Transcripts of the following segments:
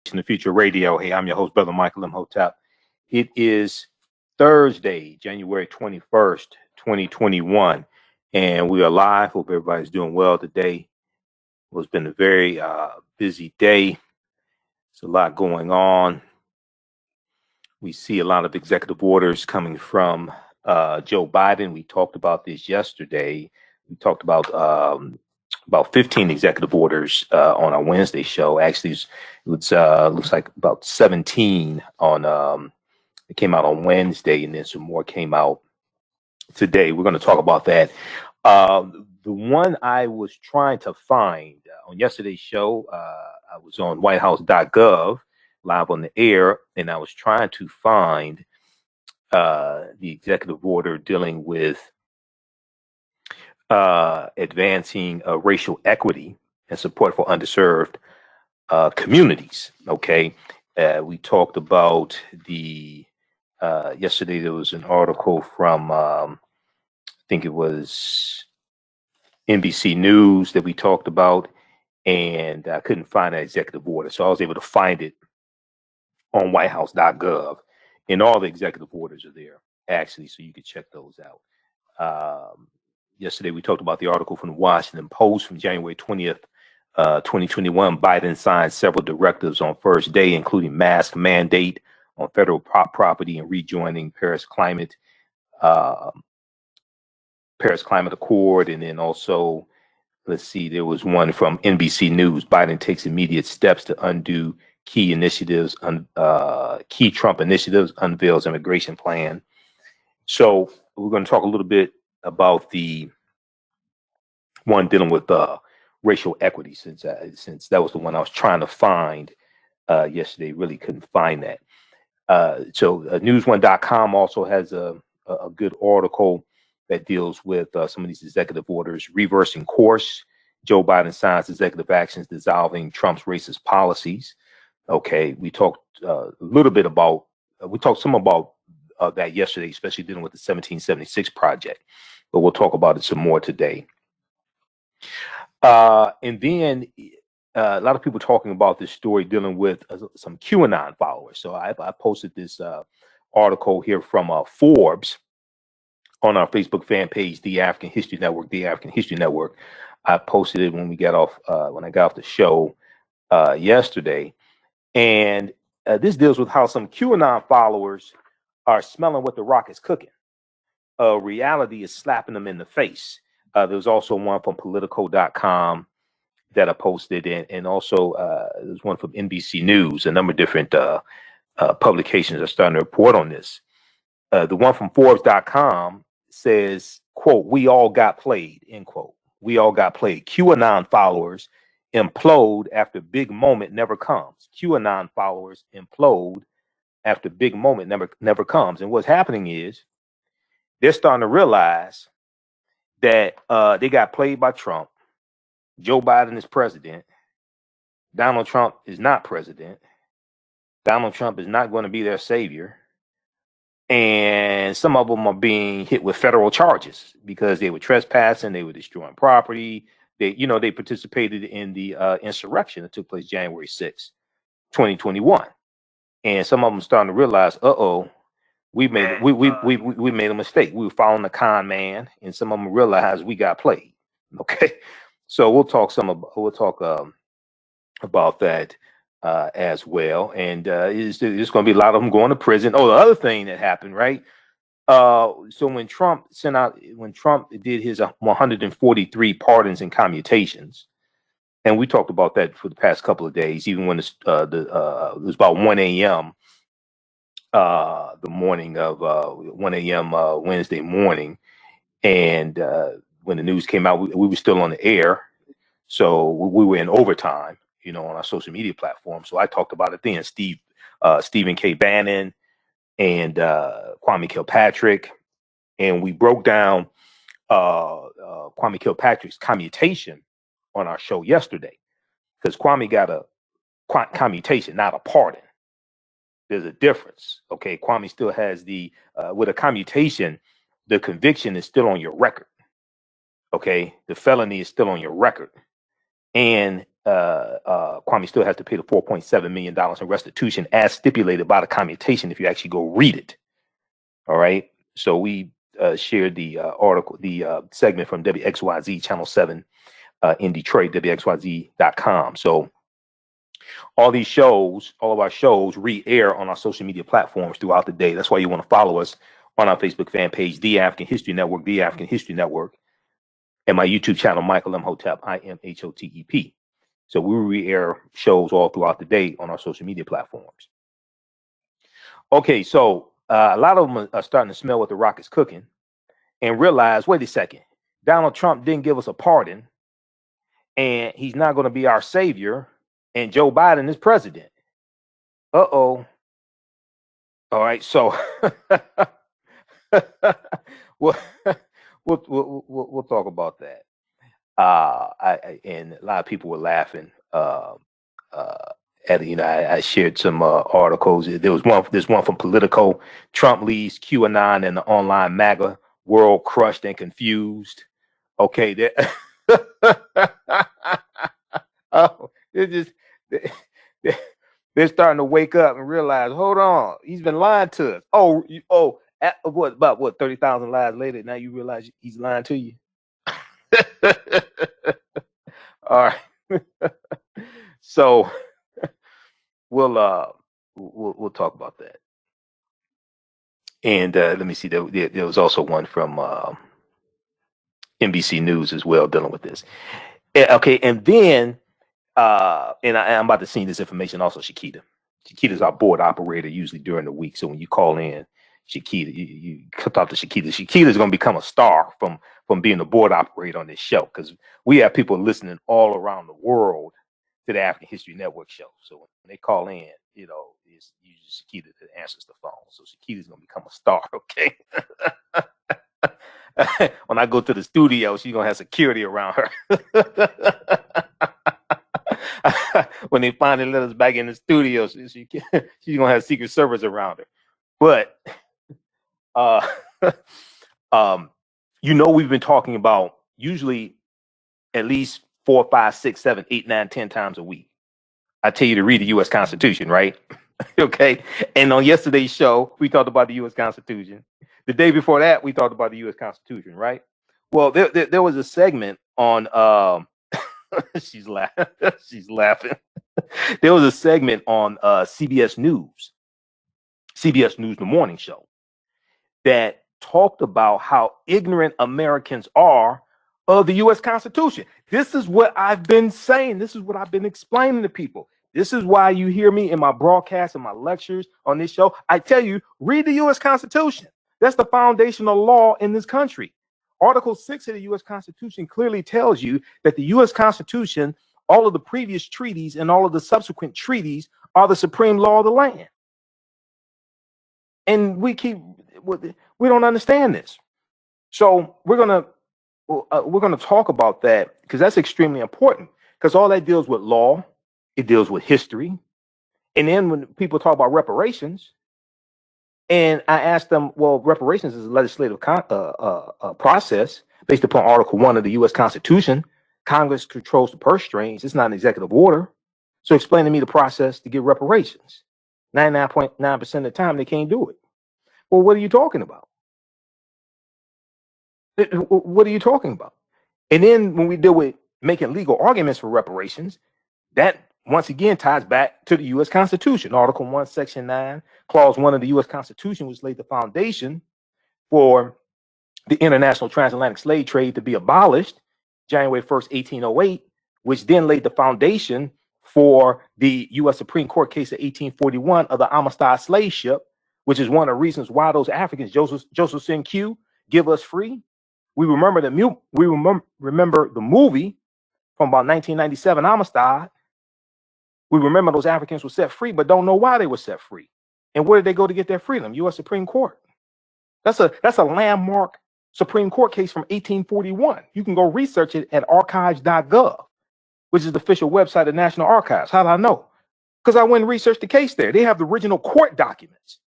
The Future Radio. Hey, I'm your host, Brother Michael Imhotep. It is Thursday, January 21st, 2021, and we are live. Hope everybody's doing well today. Well, it's been a very busy day. There's a lot going on. We see a lot of executive orders coming from Joe Biden. We talked about this yesterday. We talked about 15 executive orders on our Wednesday show. Actually, it looks like about 17 on it came out on Wednesday, and then some more came out today. We're going to talk about that. The one I was trying to find on yesterday's show, I was on whitehouse.gov live on the air, and I was trying to find the executive order dealing with advancing racial equity and support for underserved communities. Okay, we talked about the yesterday. There was an article from I think it was NBC News that we talked about, and I couldn't find that executive order, so I was able to find it on whitehouse.gov, and all the executive orders are there actually, so you can check those out. Yesterday, we talked about the article from the Washington Post from January 20th, 2021. Biden signed several directives on first day, including mask mandate on federal property and rejoining Paris Climate Accord. And then also, let's see, there was one from NBC News. Biden takes immediate steps to undo key Trump initiatives, unveils immigration plan. So we're going to talk a little bit about the one dealing with racial equity, since that was the one I was trying to find yesterday. Really couldn't find that. So newsone.com also has a good article that deals with some of these executive orders. Reversing course, Joe Biden signs executive actions dissolving Trump's racist policies. Okay, we talked a little bit about, some about that yesterday, especially dealing with the 1776 project, but we'll talk about it some more today. And then a lot of people talking about this story dealing with some QAnon followers. So I posted this article here from Forbes on our Facebook fan page, The African History Network, The African History Network. I posted it when I got off the show yesterday. And this deals with how some QAnon followers are smelling what the rock is cooking. Reality is slapping them in the face. There's also one from Politico.com that I posted, and also there's one from NBC News. A number of different publications are starting to report on this. The one from Forbes.com says, quote, "We all got played," end quote. We all got played. QAnon followers implode after big moment never comes. QAnon followers implode after big moment never comes. And what's happening is they're starting to realize that they got played by Trump. Joe Biden is president. Donald Trump is not president. Donald Trump is not going to be their savior. And some of them are being hit with federal charges because they were trespassing, they were destroying property. They participated in the insurrection that took place January 6th, 2021. And some of them starting to realize, we made a mistake. We were following the con man, and some of them realized we got played. Okay, so we'll talk about that as well. And there's going to be a lot of them going to prison. Oh, the other thing that happened, right? So when Trump did his 143 pardons and commutations, and we talked about that for the past couple of days, even when it was about 1 a.m. The morning of 1 a.m. Wednesday morning, and when the news came out, we were still on the air, so we were in overtime, on our social media platform. So I talked about it then. Stephen K. Bannon and Kwame Kilpatrick, and we broke down Kwame Kilpatrick's commutation on our show yesterday, because Kwame got a commutation, not a pardon. There's a difference. Okay, Kwame still has with a commutation, the conviction is still on your record. Okay, the felony is still on your record, and Kwame still has to pay the $4.7 million in restitution as stipulated by the commutation if you actually go read it. All right. So we shared the article, the segment from WXYZ Channel 7 in Detroit, WXYZ.com. So all these shows, all of our shows re-air on our social media platforms throughout the day. That's why you want to follow us on our Facebook fan page, The African History Network, The African History Network, and my YouTube channel, Michael Imhotep, IMHOTEP. So we re-air shows all throughout the day on our social media platforms. Okay, so a lot of them are starting to smell what the rock is cooking and realize, wait a second, Donald Trump didn't give us a pardon, and he's not going to be our savior, and Joe Biden is president. Uh-oh. All right, so we'll talk about that. And a lot of people were laughing at, you know, I shared some articles. There's one from Politico. Trump leaves QAnon and the online MAGA world crushed and confused. Okay, oh, they're starting to wake up and realize, hold on, he's been lying to us. About 30,000 lies later, now you realize he's lying to you. All right. So we'll talk about that. And let me see. There was also one from NBC News as well dealing with this. Okay, and then and I'm about to send this information also, Shakita. Shakita's our board operator usually during the week. So when you call in, Shakita, you talk to Shakita. Shakita's going to become a star from being the board operator on this show, because we have people listening all around the world to the African History Network show. So when they call in, you know, it's usually Shakita that answers the phone. So Shakita's going to become a star, okay? When I go to the studio, she's going to have security around her. When they finally let us back in the studio, she's going to have Secret Service around her. But you know, we've been talking about usually at least 4, 5, 6, 7, 8, 9, 10 times a week. I tell you to read the U.S. Constitution, right? Okay. And on yesterday's show, we talked about the U.S. Constitution. The day before that, we talked about the U.S. Constitution, right? Well, there was a segment on she's laughing. She's laughing. There was a segment on CBS News, the morning show, that talked about how ignorant Americans are of the U.S. Constitution. This is what I've been saying. This is what I've been explaining to people. This is why you hear me in my broadcasts and my lectures on this show. I tell you, read the U.S. Constitution. That's the foundational law in this country. Article 6 of the U.S. Constitution clearly tells you that the U.S. Constitution, all of the previous treaties and all of the subsequent treaties are the supreme law of the land. And we don't understand this. So we're gonna talk about that, because that's extremely important, because all that deals with law, it deals with history. And then when people talk about reparations, and I asked them, well, reparations is a legislative process based upon Article 1 of the U.S. Constitution. Congress controls the purse strings. It's not an executive order. So explain to me the process to get reparations. 99.9% of the time, they can't do it. Well, what are you talking about? What are you talking about? And then when we deal with making legal arguments for reparations, that once again ties back to the U.S. Constitution. Article 1, Section 9, Clause 1 of the U.S. Constitution, which laid the foundation for the international transatlantic slave trade to be abolished January 1st, 1808, which then laid the foundation for the U.S. Supreme Court case of 1841 of the Amistad slave ship, which is one of the reasons why those Africans, Joseph Sin Q, give us free. We remember the movie from about 1997, Amistad. We remember those Africans were set free, but don't know why they were set free. And where did they go to get their freedom? U.S. Supreme Court. That's a landmark Supreme Court case from 1841. You can go research it at archives.gov, which is the official website of National Archives. How do I know? Because I went and researched the case there. They have the original court documents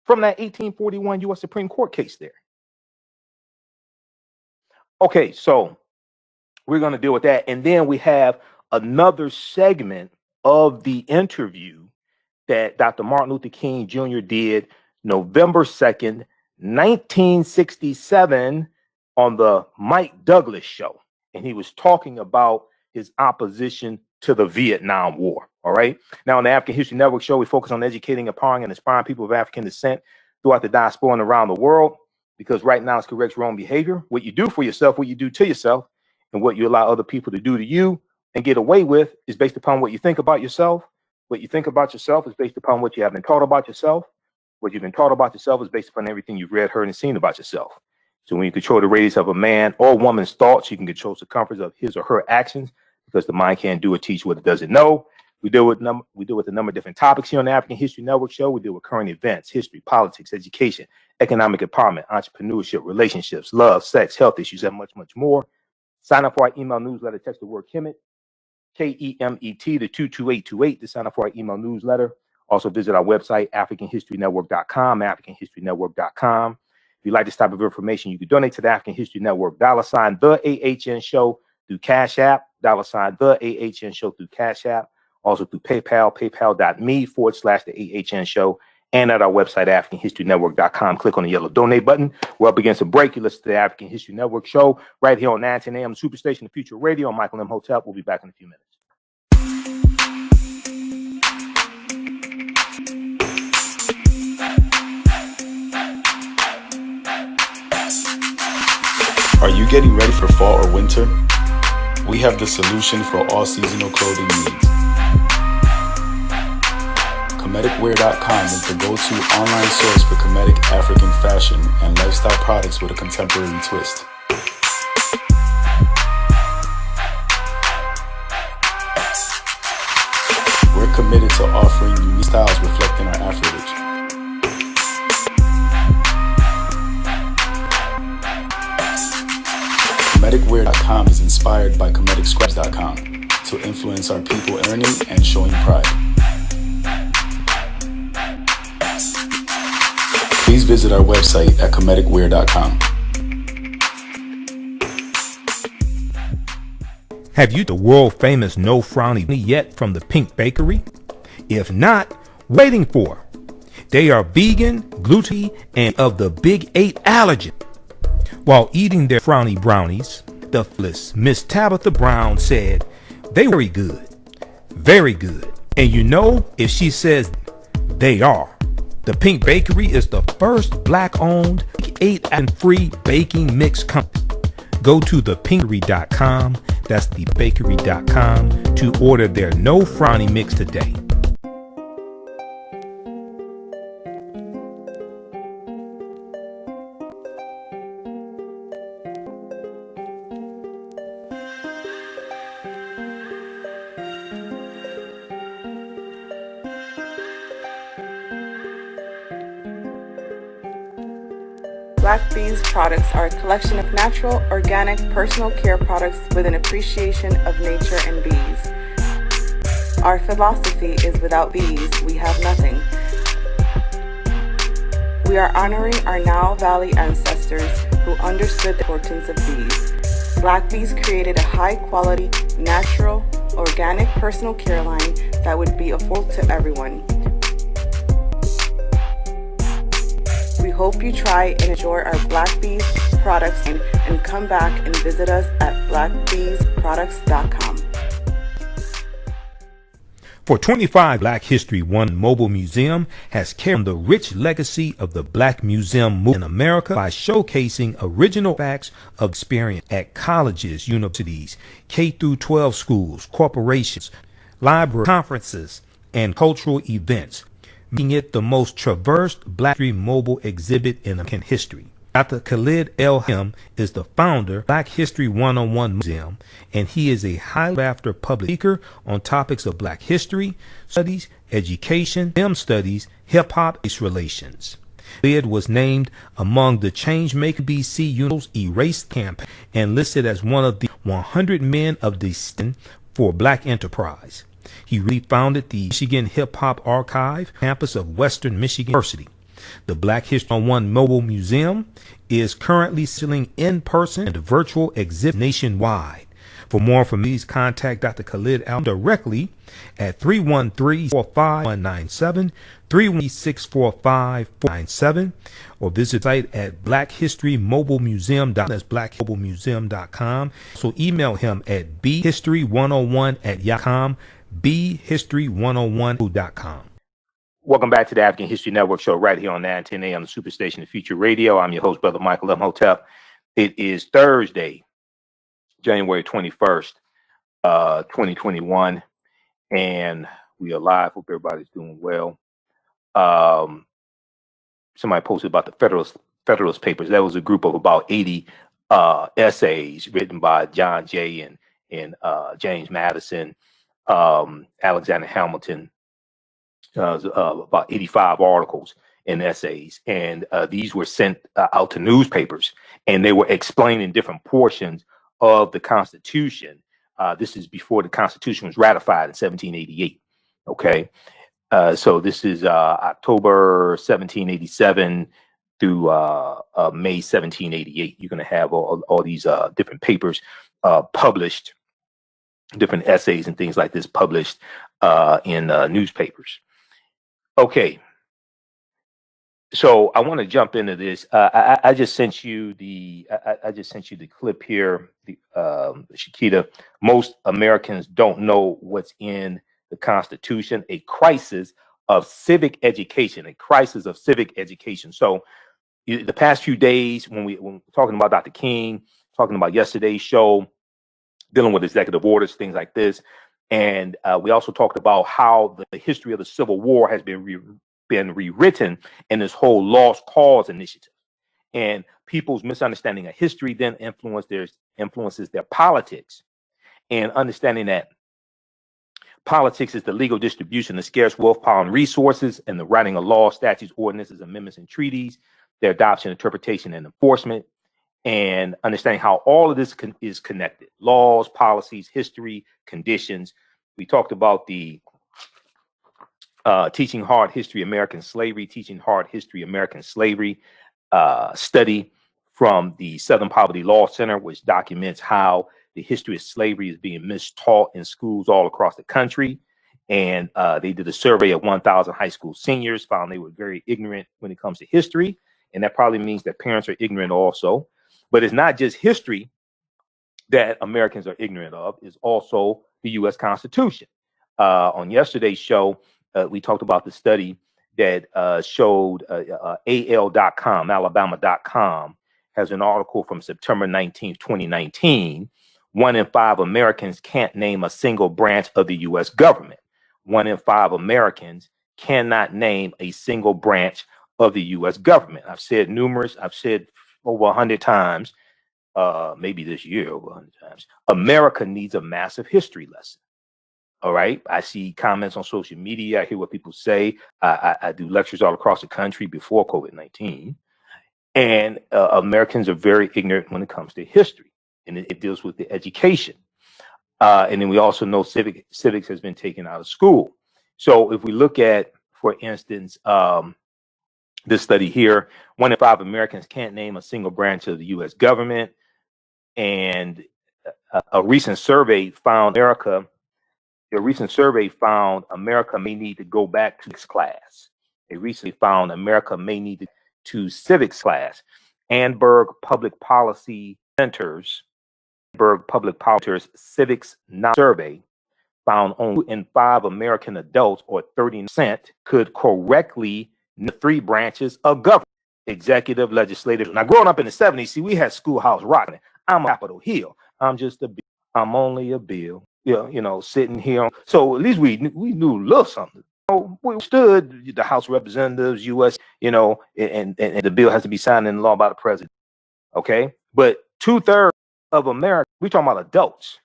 from that 1841 U.S. Supreme Court case there. Okay, so we're going to deal with that. And then we have another segment of the interview that Dr. Martin Luther King Jr. did November 2nd, 1967 on the Mike Douglas show. And he was talking about his opposition to the Vietnam War. All right. Now, on the African History Network show, we focus on educating, empowering, and inspiring people of African descent throughout the diaspora and around the world, because right now it's corrects wrong behavior. What you do for yourself, what you do to yourself, and what you allow other people to do to you and get away with is based upon what you think about yourself. What you think about yourself is based upon what you have been taught about yourself. What you've been taught about yourself is based upon everything you've read, heard, and seen about yourself. So when you control the radius of a man or woman's thoughts, you can control the circumference of his or her actions, because the mind can't do or teach what it doesn't know. We deal with a number of different topics here on the African History Network show. We deal with current events, history, politics, education, economic empowerment, entrepreneurship, relationships, love, sex, health issues, and much, much more. Sign up for our email newsletter. Text the word Kemet, K-E-M-E-T, to 22828 to sign up for our email newsletter. Also visit our website, AfricanHistoryNetwork.com, AfricanHistoryNetwork.com. If you'd like this type of information, you can donate to the African History Network, $, the AHN show through Cash App, $, the AHN show through Cash App. Also through PayPal, paypal.me/the AHN show, and at our website, AfricanHistoryNetwork.com. Click on the yellow donate button. We're up against a break. You listen to the African History Network show right here on 910 AM Superstation, the Future Radio. I'm Michael Imhotep. We'll be back in a few minutes. Are you getting ready for fall or winter? We have the solution for all seasonal clothing needs. Kemeticwear.com is the go-to online source for Kemetic African fashion and lifestyle products with a contemporary twist. We're committed to offering unique styles reflecting our Afro-rich. Kemeticwear.com is inspired by KemeticScraps.com to influence our people earning and showing pride. Please visit our website at Kemeticwear.com. Have you the world famous No Frowny yet from the Pink Bakery? If not, waiting for. They are vegan, gluten, and of the big 8 allergen. While eating their frowny brownies, the fearless Miss Tabitha Brown said, "They were very good, very good." And you know, if she says they are. The Pink Bakery is the first black-owned, 8 and free baking mix company. Go to thepinkbakery.com, that's thebakery.com, to order their No Frowny mix today. Black Bees products are a collection of natural, organic, personal care products with an appreciation of nature and bees. Our philosophy is without bees, we have nothing. We are honoring our Nile Valley ancestors who understood the importance of bees. Black Bees created a high-quality, natural, organic personal care line that would be affordable to everyone. We hope you try and enjoy our Black Bees products and come back and visit us at blackbeesproducts.com. For 25, Black History One Mobile Museum has carried on the rich legacy of the Black Museum movement in America by showcasing original facts of experience at colleges, universities, K-12 schools, corporations, library conferences, and cultural events, making it the most traversed Black History mobile exhibit in American history. Dr. Khalid El-Him is the founder of Black History One-on-One Museum, and he is a highly sought-after public speaker on topics of Black history, studies, education, film studies, hip-hop, and race relations. Khalid was named among the Changemaker BC Unit's Erase campaign and listed as one of the 100 men of distinction for Black enterprise. He founded the Michigan Hip Hop Archive campus of Western Michigan University. The Black History One Mobile Museum is currently selling in-person and virtual exhibits nationwide. For more information, please contact Dr. Khalid Al directly at 313-45197, 3164597, or visit the site at blackhistorymobilemuseum.com. That's blackhistorymobilemuseum.com. So email him at bhistory101@yahoo.com, bhistory101.com. Welcome back to the African History Network show right here on 910 AM, the Superstation of Future Radio. I'm your host, Brother Michael Imhotep. It is Thursday, January 21st, 2021, and we are live. Hope everybody's doing well. Somebody posted about the Federalist Papers. That was a group of about 80 essays written by John Jay and James Madison, Alexander Hamilton, about 85 articles and essays. And these were sent out to newspapers, and they were explaining different portions of the Constitution. This is before the Constitution was ratified in 1788. Okay. So this is October 1787 through May 1788. You're going to have all these different papers published, different essays and things like this published in newspapers. Okay. So I want to jump into this. I just sent you the clip here. Shakita, most Americans don't know what's in the Constitution. A crisis of civic education. A crisis of civic education. So the past few days, when we're talking about Dr. King, talking about yesterday's show, dealing with executive orders, things like this, and we also talked about how the history of the Civil War has been rewritten in this whole lost cause initiative, and people's misunderstanding of history then influences their politics, and understanding that politics is the legal distribution of scarce wealth, power, and resources, and the writing of laws, statutes, ordinances, amendments, and treaties, their adoption, interpretation, and enforcement, and understanding how all of this is connected: laws, policies, history, conditions. We talked about the Teaching Hard History American Slavery, Teaching Hard History American Slavery study from the Southern Poverty Law Center, which documents how the history of slavery is being mistaught in schools all across the country. And they did a survey of 1,000 high school seniors, found they were very ignorant when it comes to history. And that probably means that parents are ignorant also. But it's not just history that Americans are ignorant of, it's also the U.S. Constitution. On yesterday's show, we talked about the study that showed AL.com, Alabama.com, has an article from September 19th, 2019. 1 in 5 Americans can't name a single branch of the U.S. government. 1 in 5 Americans cannot name a single branch of the U.S. government. I've said over 100 times, maybe this year over 100 times, America needs a massive history lesson. All right. I see comments on social media. I hear what people say. I do lectures all across the country before COVID-19. And Americans are very ignorant when it comes to history. And it deals with the education. And then we also know civics has been taken out of school. So if we look at, for instance, this study here, 1 in 5 Americans can't name a single branch of the U.S. government. And a recent survey found America may need to go back to class. They recently found America may need to civics class. Annenberg Public Policy Center's civics survey found only 2 in 5 American adults, or 30%, could correctly name 3 branches of government: executive, legislative. Now, growing up in the 70s, see, we had Schoolhouse Rock. I'm Capitol Hill. I'm just a bill. I'm only a bill. Sitting here. So at least we knew a little something. We stood the House of Representatives, U.S., and the bill has to be signed into law by the president. Okay. But 2/3 of America, we're talking about adults.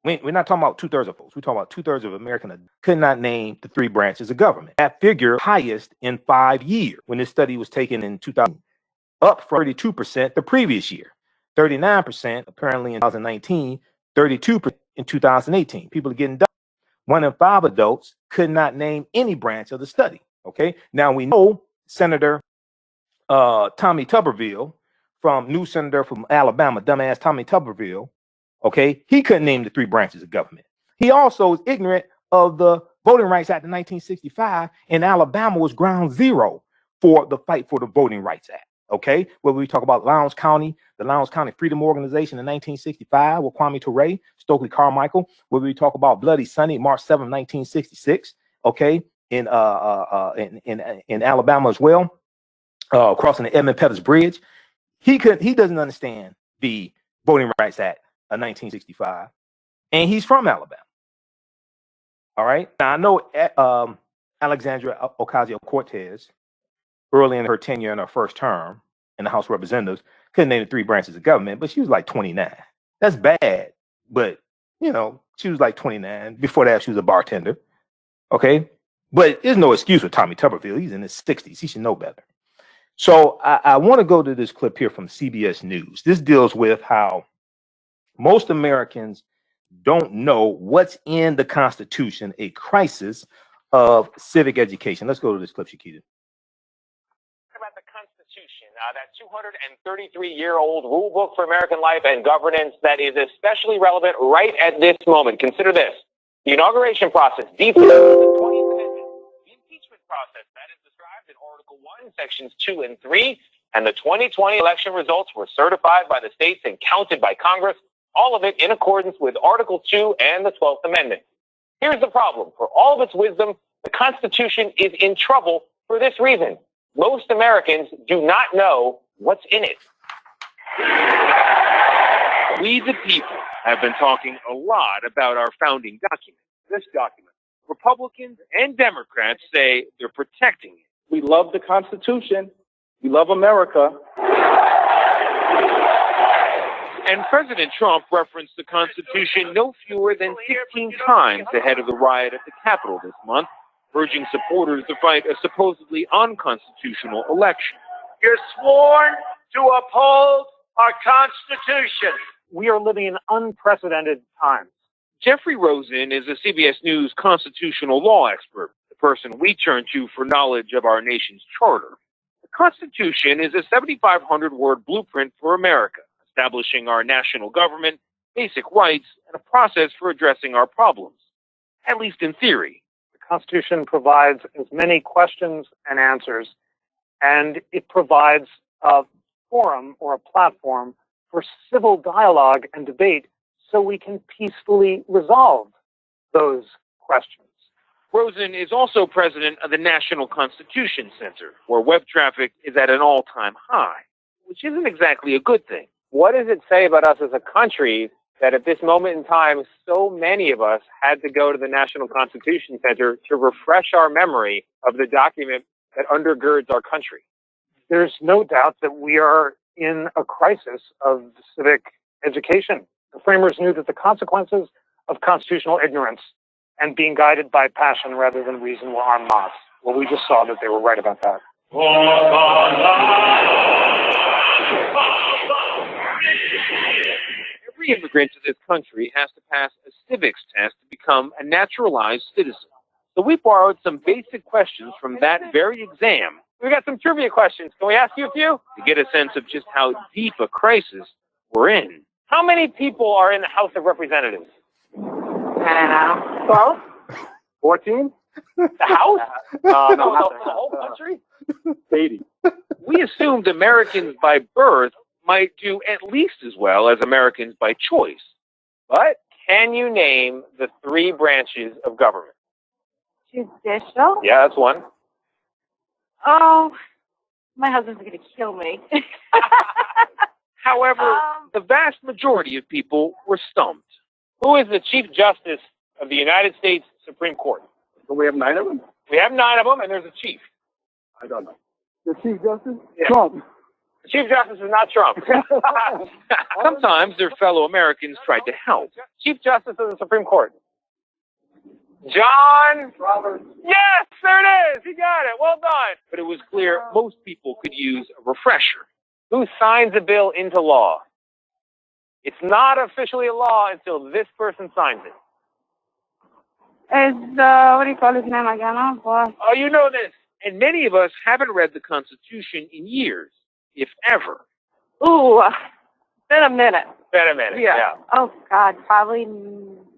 We're not talking about 2/3 of folks. We're talking about 2/3 of Americans could not name the 3 branches of government. That figure highest in 5 years when this study was taken in 2000, up from 32% the previous year, 39% apparently in 2019, 32% in 2018. People are getting done. 1 in 5 adults could not name any branch of the study. Okay. Now we know Senator Tommy Tuberville, new senator from Alabama, dumbass Tommy Tuberville, Okay, he couldn't name the 3 branches of government. He also is ignorant of the Voting Rights Act of 1965, and Alabama was ground zero for the fight for the Voting Rights Act. Okay, where we talk about Lowndes County, the Lowndes County Freedom Organization in 1965 with Kwame Ture, Stokely Carmichael, where we talk about Bloody Sunday, March 7, 1966. Okay, in Alabama as well, crossing the Edmund Pettus Bridge. He doesn't understand the Voting Rights Act of 1965, and he's from Alabama. All right. Now I know Alexandria Ocasio-Cortez, early in her tenure in her first term in the House of Representatives, couldn't name the 3 branches of government, but she was like 29. That's bad, but you know, she was like 29. Before that, she was a bartender. Okay, but there's no excuse for Tommy Tuberville. He's in his 60s. He should know better. So I want to go to this clip here from CBS News. This deals with how most Americans don't know what's in the Constitution, a crisis of civic education. Let's go to this clip, Shakita. About the Constitution, that 233-year-old rule book for American life and governance that is especially relevant right at this moment. Consider this. The inauguration process, detailed in the 20th Amendment. The impeachment process, that is described in Article 1, Sections 2 and 3. And the 2020 election results were certified by the states and counted by Congress. All of it in accordance with Article 2 and the 12th Amendment. Here's the problem. For all of its wisdom, the Constitution is in trouble for this reason. Most Americans do not know what's in it. We, the people, have been talking a lot about our founding document, this document. Republicans and Democrats say they're protecting it. We love the Constitution. We love America. And President Trump referenced the Constitution no fewer than 16 times ahead of the riot at the Capitol this month, urging supporters to fight a supposedly unconstitutional election. You're sworn to uphold our Constitution. We are living in unprecedented times. Jeffrey Rosen is a CBS News constitutional law expert, the person we turn to for knowledge of our nation's charter. The Constitution is a 7,500-word blueprint for America, establishing our national government, basic rights, and a process for addressing our problems, at least in theory. The Constitution provides as many questions and answers, and it provides a forum or a platform for civil dialogue and debate so we can peacefully resolve those questions. Rosen is also president of the National Constitution Center, where web traffic is at an all-time high, which isn't exactly a good thing. What does it say about us as a country that at this moment in time, so many of us had to go to the National Constitution Center to refresh our memory of the document that undergirds our country? There's no doubt that we are in a crisis of civic education. The framers knew that the consequences of constitutional ignorance and being guided by passion rather than reason were en masse. Well, we just saw that they were right about that. Every immigrant to this country has to pass a civics test to become a naturalized citizen. So we borrowed some basic questions from that very exam. We got some trivia questions. Can we ask you a few? To get a sense of just how deep a crisis we're in. How many people are in the House of Representatives? I don't know. 12? 14? The House? No, the whole country? 80. We assumed Americans by birth might do at least as well as Americans by choice. But can you name the 3 branches of government? Judicial? Yeah, that's one. Oh, my husband's going to kill me. However, the vast majority of people were stumped. Who is the Chief Justice of the United States Supreme Court? So we have 9 of them? We have 9 of them, and there's a chief. I don't know. The Chief Justice? Yeah. Trump. The Chief Justice is not Trump. Sometimes their fellow Americans tried to help. Chief Justice of the Supreme Court. John Roberts. Yes, there it is. He got it. Well done. But it was clear most people could use a refresher. Who signs a bill into law? It's not officially a law until this person signs it. Is what do you call his name again? Oh, you know this. And many of us haven't read the Constitution in years, if ever. Ooh, Been a minute. Been a minute. Yeah. Oh, God, probably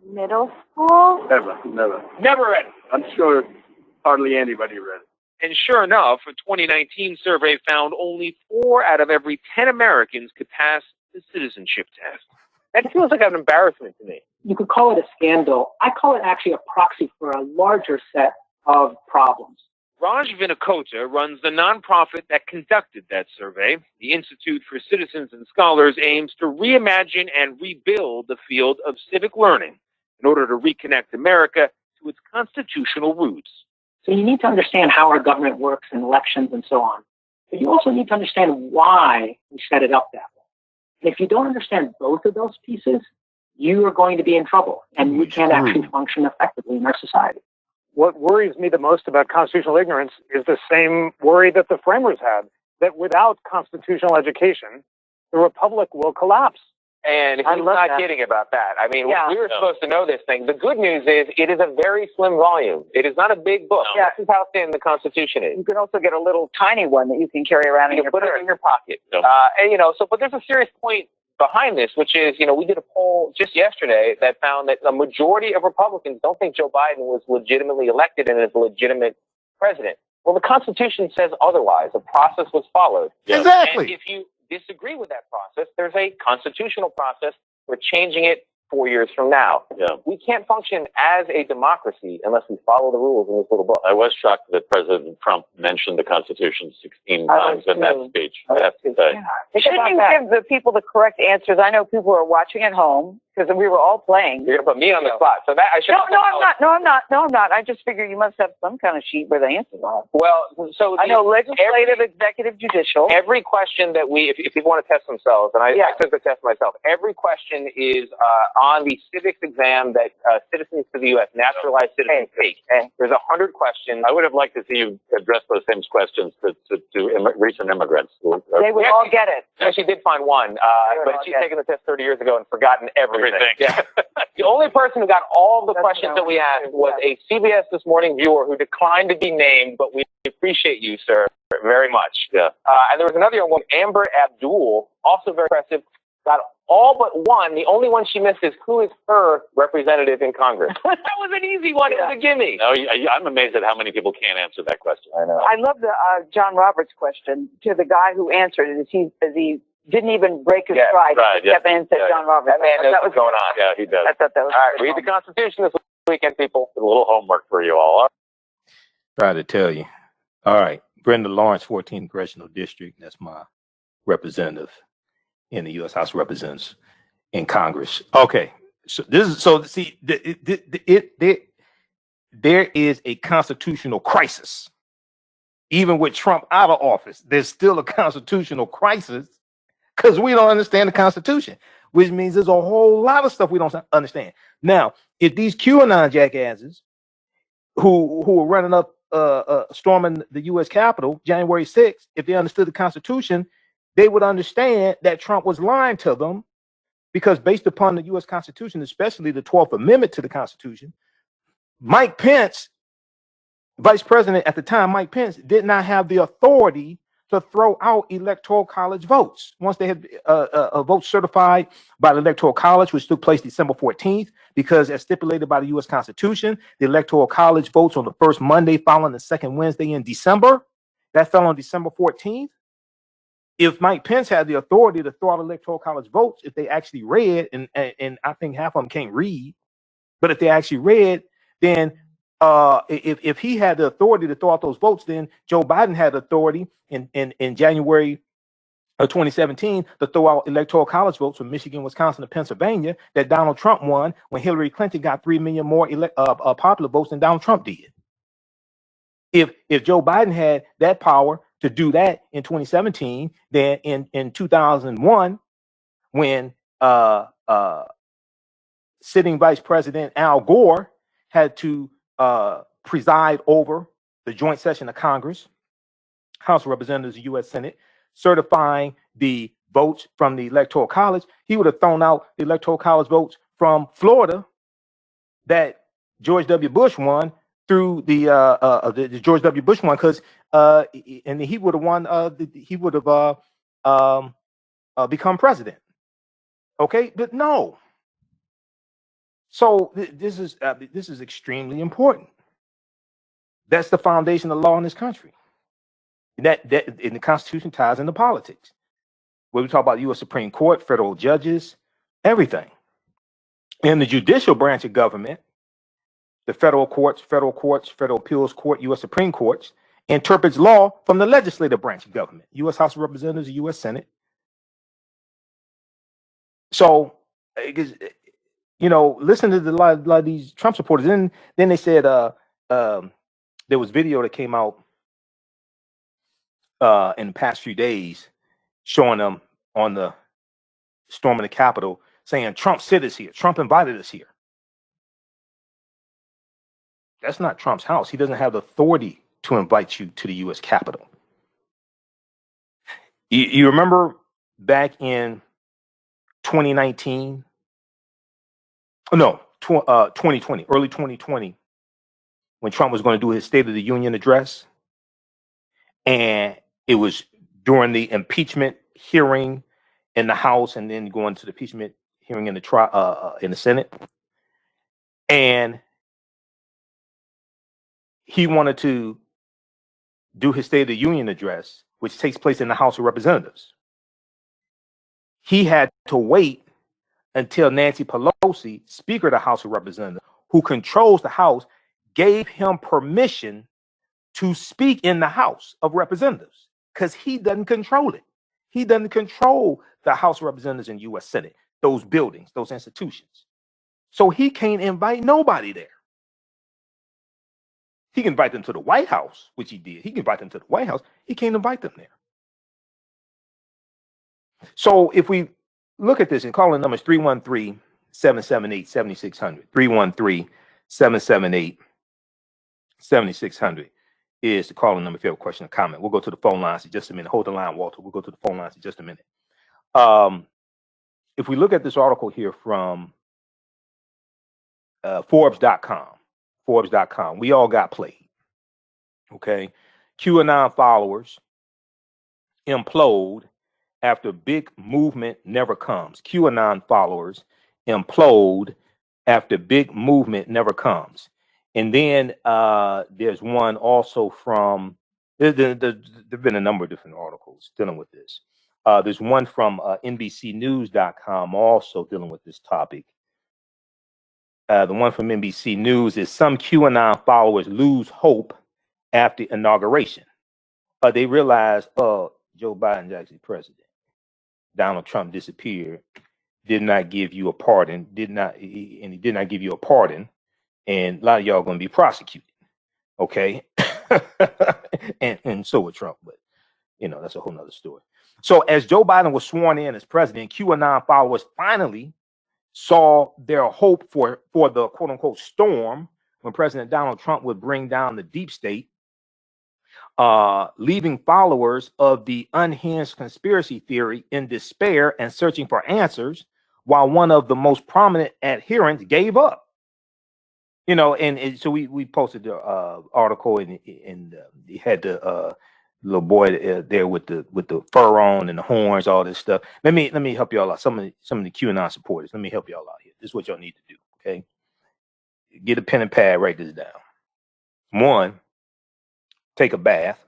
middle school? Never read it. I'm sure hardly anybody read it. And sure enough, a 2019 survey found only 4 out of every 10 Americans could pass the citizenship test. That feels like an embarrassment to me. You could call it a scandal. I call it actually a proxy for a larger set of problems. Raj Vinakota runs the nonprofit that conducted that survey. The Institute for Citizens and Scholars aims to reimagine and rebuild the field of civic learning in order to reconnect America to its constitutional roots. So you need to understand how our government works and elections and so on. But you also need to understand why we set it up that way. And if you don't understand both of those pieces, you are going to be in trouble, and you can't actually function effectively in our society. What worries me the most about constitutional ignorance is the same worry that the framers had, that without constitutional education, the republic will collapse. And he's not kidding about that. I mean, we were supposed to know this thing. The good news is it is a very slim volume. It is not a big book. Yeah. This is how thin the Constitution is. You can also get a little tiny one that you can carry around in your put purse. it in your pocket. But there's a serious point behind this, which is, we did a poll just yesterday that found that the majority of Republicans don't think Joe Biden was legitimately elected and is a legitimate president. Well, the Constitution says otherwise. A process was followed. Exactly. And if you disagree with that process, there's a constitutional process. We're changing it 4 years from now. We can't function as a democracy unless we follow the rules in this little book. I was shocked that President Trump mentioned the Constitution 16 times in that speech. I have to say. Shouldn't you give the people the correct answers? I know people are watching at home because we were all playing. You're going to put me on the spot. So that I should. No, I'm not. I just figure you must have some kind of sheet where the answers are. Well, so I know legislative, executive, judicial. Every question that if people want to test themselves, and I took the test myself, every question is on the civics exam that citizens to the U.S., naturalized citizens take. There's 100 questions. I would have liked to see you address those same questions to recent immigrants. They would all get it. Yeah, she did find one, but she's taken the test 30 years ago and forgotten everything. Yeah. The only person who got all the questions that we asked was a CBS This Morning viewer who declined to be named, but we appreciate you, sir, very much. Yeah. And there was another young woman, Amber Abdul, also very impressive, got all but one. The only one she missed is who is her representative in Congress. That was an easy one. It was a gimme. No, I'm amazed at how many people can't answer that question. I know. I love the John Roberts question to the guy who answered it. He didn't even break his stride. Right, He kept in and said John Roberts. That man knows what's going on. Yeah, he does. I thought that was all right, read the Constitution this weekend, people. A little homework for you all. Try to tell you. All right. Brenda Lawrence, 14th Congressional District. That's my representative in the U.S. House of Representatives in Congress. Okay. So there is a constitutional crisis. Even with Trump out of office, there's still a constitutional crisis because we don't understand the Constitution, which means there's a whole lot of stuff we don't understand. Now, if these QAnon jackasses who were running up, storming the U.S. Capitol January 6th, if they understood the Constitution, they would understand that Trump was lying to them, because based upon the U.S. Constitution, especially the 12th Amendment to the Constitution, Mike Pence, Vice President at the time, Mike Pence, did not have the authority to throw out electoral college votes once they had votes certified by the electoral college, which took place December 14th, because as stipulated by the U.S. Constitution, the electoral college votes on the first Monday following the second Wednesday in December. That fell on December 14th. If Mike Pence had the authority to throw out electoral college votes, if they actually read, and I think half of them can't read, but if they actually read, then if he had the authority to throw out those votes, then Joe Biden had authority in January of 2017 to throw out electoral college votes from Michigan, Wisconsin, and Pennsylvania that Donald Trump won when Hillary Clinton got 3 million more popular votes than Donald Trump did. If Joe Biden had that power to do that in 2017, then in 2001, when sitting Vice President Al Gore had to preside over the joint session of Congress, House of Representatives, U.S. Senate, certifying the votes from the Electoral College, he would have thrown out the Electoral College votes from Florida that George W. Bush won through the George W. Bush one, because and he would have won. He would have become president. Okay, but no. So this is extremely important. That's the foundation of law in this country. That in the Constitution ties into politics. When we talk about U.S. Supreme Court, federal judges, everything. In the judicial branch of government, the federal courts, federal appeals court, U.S. Supreme Courts, interprets law from the legislative branch of government, U.S. House of Representatives, the U.S. Senate. So, listen to a lot of these Trump supporters. Then they said there was video that came out in the past few days showing them on the storming the Capitol saying Trump sent us here. Trump invited us here. That's not Trump's house. He doesn't have the authority to invite you to the U.S. Capitol. You remember back in 2019? No, 2020, early 2020, when Trump was going to do his State of the Union address, and it was during the impeachment hearing in the House, and then going to the impeachment hearing in the Senate, and he wanted to do his State of the Union address, which takes place in the House of Representatives. He had to wait until Nancy Pelosi, Speaker of the House of Representatives, who controls the House, gave him permission to speak in the House of Representatives, because he doesn't control it. He doesn't control the House of Representatives and U.S. Senate, those buildings, those institutions. So he can't invite nobody there. He can invite them to the White House, which he did. He can invite them to the White House. He can't invite them there. So if we look at this and call the numbers 313-778-7600, 313-778-7600 is the calling number if you have a question or comment. We'll go to the phone lines in just a minute. Hold the line, Walter. We'll go to the phone lines in just a minute. If we look at this article here from Forbes.com, we all got played. Okay. QAnon followers implode after big movement never comes. QAnon followers implode after big movement never comes. And then there's one also from, there've been a number of different articles dealing with this. There's one from NBCnews.com also dealing with this topic. The one from NBC News is some QAnon followers lose hope after inauguration. They realized, Joe Biden's actually president. Donald Trump disappeared, did not give you a pardon, he did not give you a pardon, and a lot of y'all going to be prosecuted. Okay. and so would Trump, but that's a whole nother story. So as Joe Biden was sworn in as president, QAnon followers finally saw their hope for the quote unquote storm when President Donald Trump would bring down the deep state, leaving followers of the unhinged conspiracy theory in despair and searching for answers, while one of the most prominent adherents gave up. And so we posted the article, and he had the little boy there with the fur on and the horns, all this stuff. Let me help y'all out. Some of the QAnon supporters. Let me help y'all out here. This is what y'all need to do. Okay, get a pen and pad. Write this down. 1, take a bath.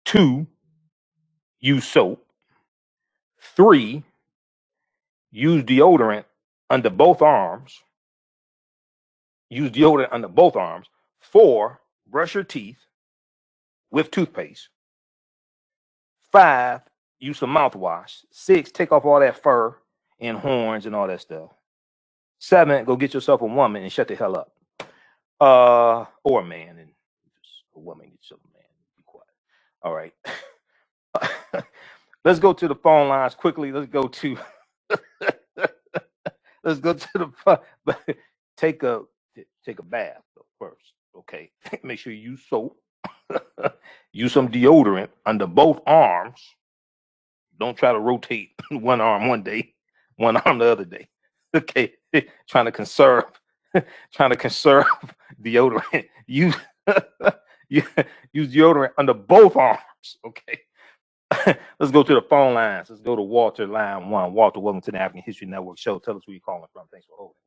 2, use soap. 3, use deodorant under both arms. 4, brush your teeth with toothpaste. 5, use some mouthwash. 6, take off all that fur and horns and all that stuff. 7, go get yourself a woman and shut the hell up. Or a man, and a woman, get yourself a man. Be quiet. All right. Let's go to the phone lines quickly. Let's go to take a bath first. Okay. Make sure you use soap. Use some deodorant under both arms. Don't try to rotate one arm one day, one arm the other day. Okay. Trying to conserve deodorant. Use deodorant under both arms. Okay. Let's go to the phone lines. Let's go to Walter, line 1. Walter, welcome to the African History Network show. Tell us where you're calling from. Thanks for holding.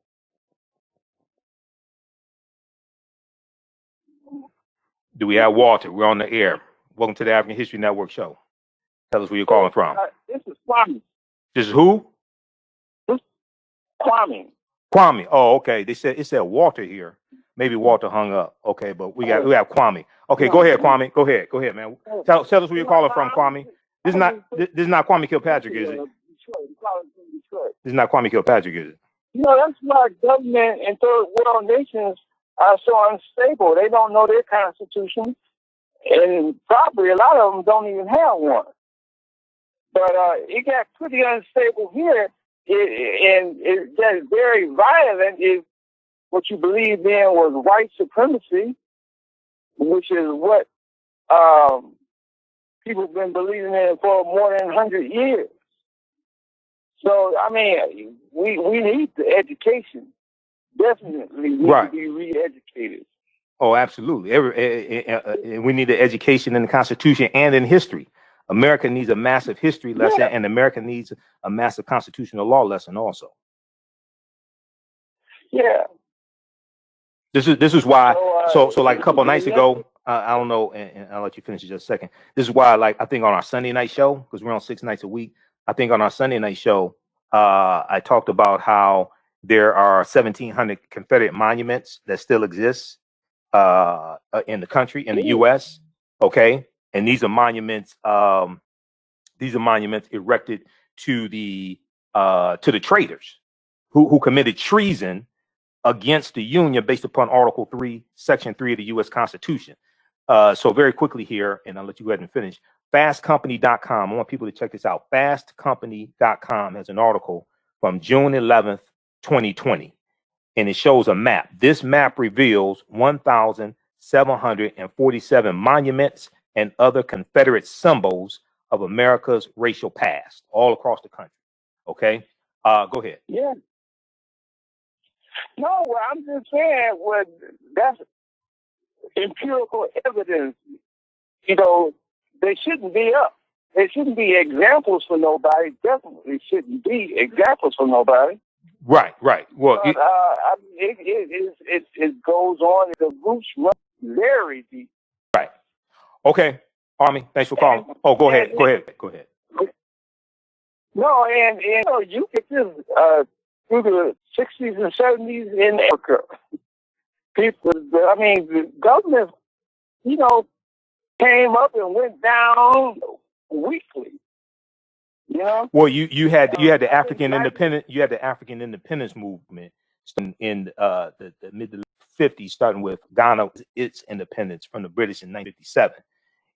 Do we have Walter? We're on the air. Welcome to the African History Network show. Tell us where you're calling from. This is Kwame. This is who? This is Kwame. Kwame. Oh, okay. It said Walter here. Maybe Walter hung up. Okay, but we have Kwame. Okay, go ahead, Kwame. Go ahead, man. Tell us where you're calling from, Kwame. This is not Kwame Kilpatrick, is it? This is not Kwame Kilpatrick, is it? You know, that's why government and third world nations are so unstable. They don't know their constitution, and probably a lot of them don't even have one. But it got pretty unstable here, and it got very violent if what you believed in was white supremacy, which is what people have been believing in for more than 100 years. So, I mean, we need the education. Definitely need to be re-educated. Oh, absolutely. We need the education in the Constitution and in history. America needs a massive history lesson, and America needs a massive constitutional law lesson also. Yeah. This is why. So like a couple of nights ago, I don't know, and I'll let you finish in just a second. This is why, like, I think on our Sunday night show, because we're on 6 nights a week, I think on our Sunday night show, I talked about how there are 1,700 Confederate monuments that still exist in the country, in the U.S. Okay, and these are monuments. These are monuments erected to the traitors who committed treason against the Union based upon Article 3, Section 3 of the U.S. Constitution. So very quickly here, and I'll let you go ahead and finish. Fastcompany.com. I want people to check this out. Fastcompany.com has an article from June 11th, 2020, and it shows a map. This map reveals 1,747 monuments and other Confederate symbols of America's racial past all across the country. Okay, go ahead. Yeah. No, well, I'm just saying, that's empirical evidence. You know, they shouldn't be up. They shouldn't be examples for nobody. Definitely shouldn't be examples for nobody. Right. Well, but, it goes on. The roots run very deep. Right. Okay, Army. Thanks for calling. Go ahead. No, and you know, you get this through the 60s and 70s in Africa. People, I mean, the government, you know, came up and went down weekly. You know. Well, you had the African independence movement in the mid 50s, starting with Ghana, its independence from the British in 1957.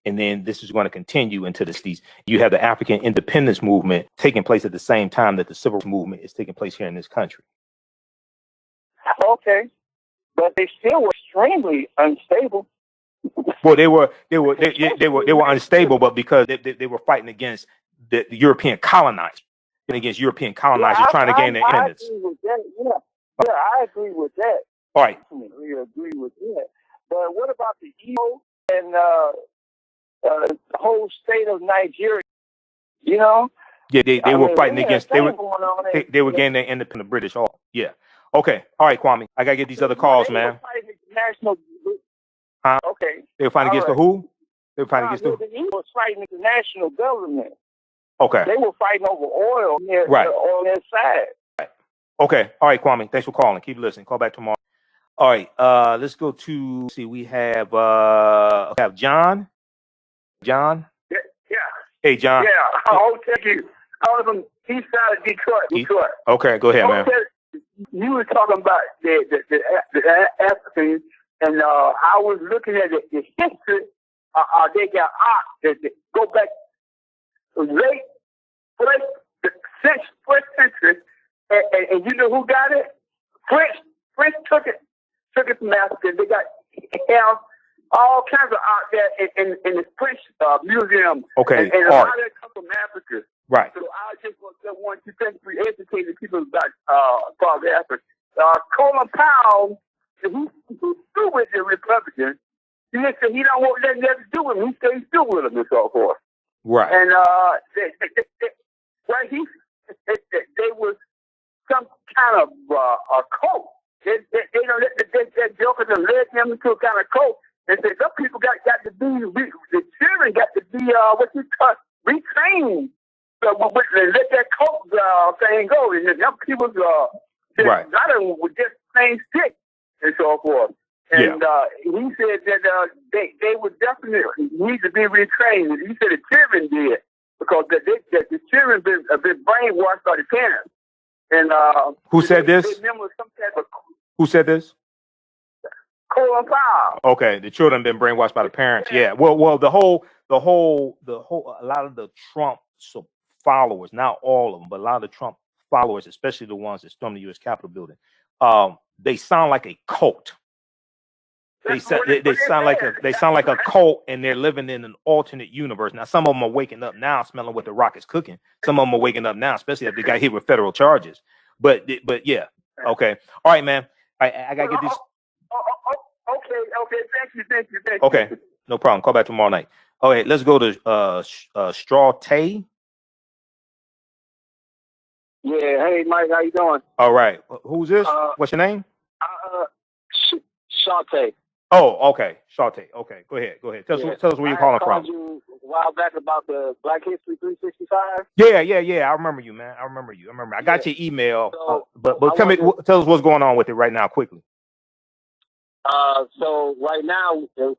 And then this is going to continue into the 60s. You have the African independence movement taking place at the same time that the civil rights movement is taking place here in this country. Okay, but they still were extremely unstable. Well, they were unstable, but because they were fighting against the European colonizers, and against European colonizers trying to gain their independence. I agree with that. Yeah, I agree with that. All right. I agree with that. But what about the Igbo and the whole state of Nigeria? You know? Yeah, they were fighting against. They were gaining their independent British. Oh, yeah. Okay. All right, Kwame. I gotta get these other calls, man. Huh? Okay. They were fighting against the who? They were fighting against the. The Igbo was fighting the national government. Okay. They were fighting over oil on their side. Right. Okay. All right, Kwame. Thanks for calling. Keep listening. Call back tomorrow. All right. Let's go to see. We have John. John. Yeah. Hey, John. Yeah. I'll take you. I was on the east side of Detroit. Okay. Go ahead, man. You were talking about the Africans, and I was looking at the history. They got art that go back late first century, and you know who got it? French took it from Africa. They have all kinds of art there in the French museum. Okay, and a lot of it comes from Africa. Right. So I just want to thank you for educating people about South Africa. Colin Powell, who still with the Republicans, he don't want nothing to do with him. He stays still with him and so forth. Right. And they was some kind of a cult. They don't let that joker that led them into a kind of cult. They said some people got to be, the children got to be what you call retrained. So let that cult thing go. And them people, right. a lot of them were just plain sick and so forth. And he said that they would definitely need to be retrained. He said the children did because the children have been brainwashed by the parents. And who said this? Who said this? Colin Powell. Okay, the children have been brainwashed by the parents. Yeah. Well, a lot of the Trump followers, not all of them, but a lot of the Trump followers, especially the ones that stormed the U.S. Capitol building, they sound like a cult. They sound like a cult, and they're living in an alternate universe. Now, some of them are waking up now, smelling what the rock is cooking. Some of them are waking up now, especially if they got hit with federal charges. But yeah, okay, all right, man. I gotta get these. Okay. Thank you. Okay, no problem. Call back tomorrow night. All right, let's go to Straw Tay. Yeah. Hey, Mike, how you doing? All right. Who's this? What's your name? Shante. Oh, okay. Shante. Okay, go ahead. Tell us where you're calling from. I called you a while back about the Black History 365. Yeah. I remember you, man. I remember. I got your email. So, but tell us what's going on with it right now, quickly. So right now, I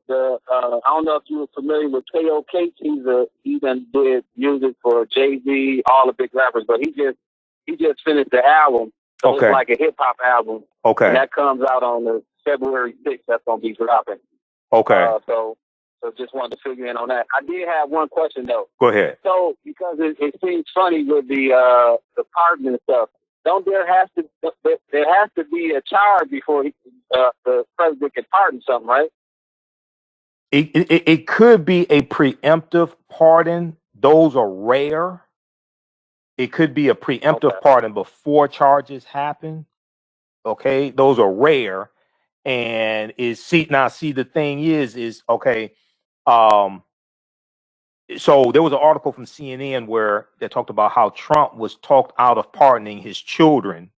don't know if you were familiar with K.O. Cates. He done did music for Jay-Z, all the big rappers, but he just finished the album. So it's like a hip hop album. Okay. And that comes out on the February 6th. That's gonna be dropping. Okay. So just wanted to figure in on that. I did have one question though. Go ahead. So because it seems funny with the pardon and stuff. There has to be a charge before the president can pardon something, right? It could be a preemptive pardon. Those are rare. It could be a preemptive pardon before charges happen. Okay, those are rare. And the thing is okay. So there was an article from CNN where they talked about how Trump was talked out of pardoning his children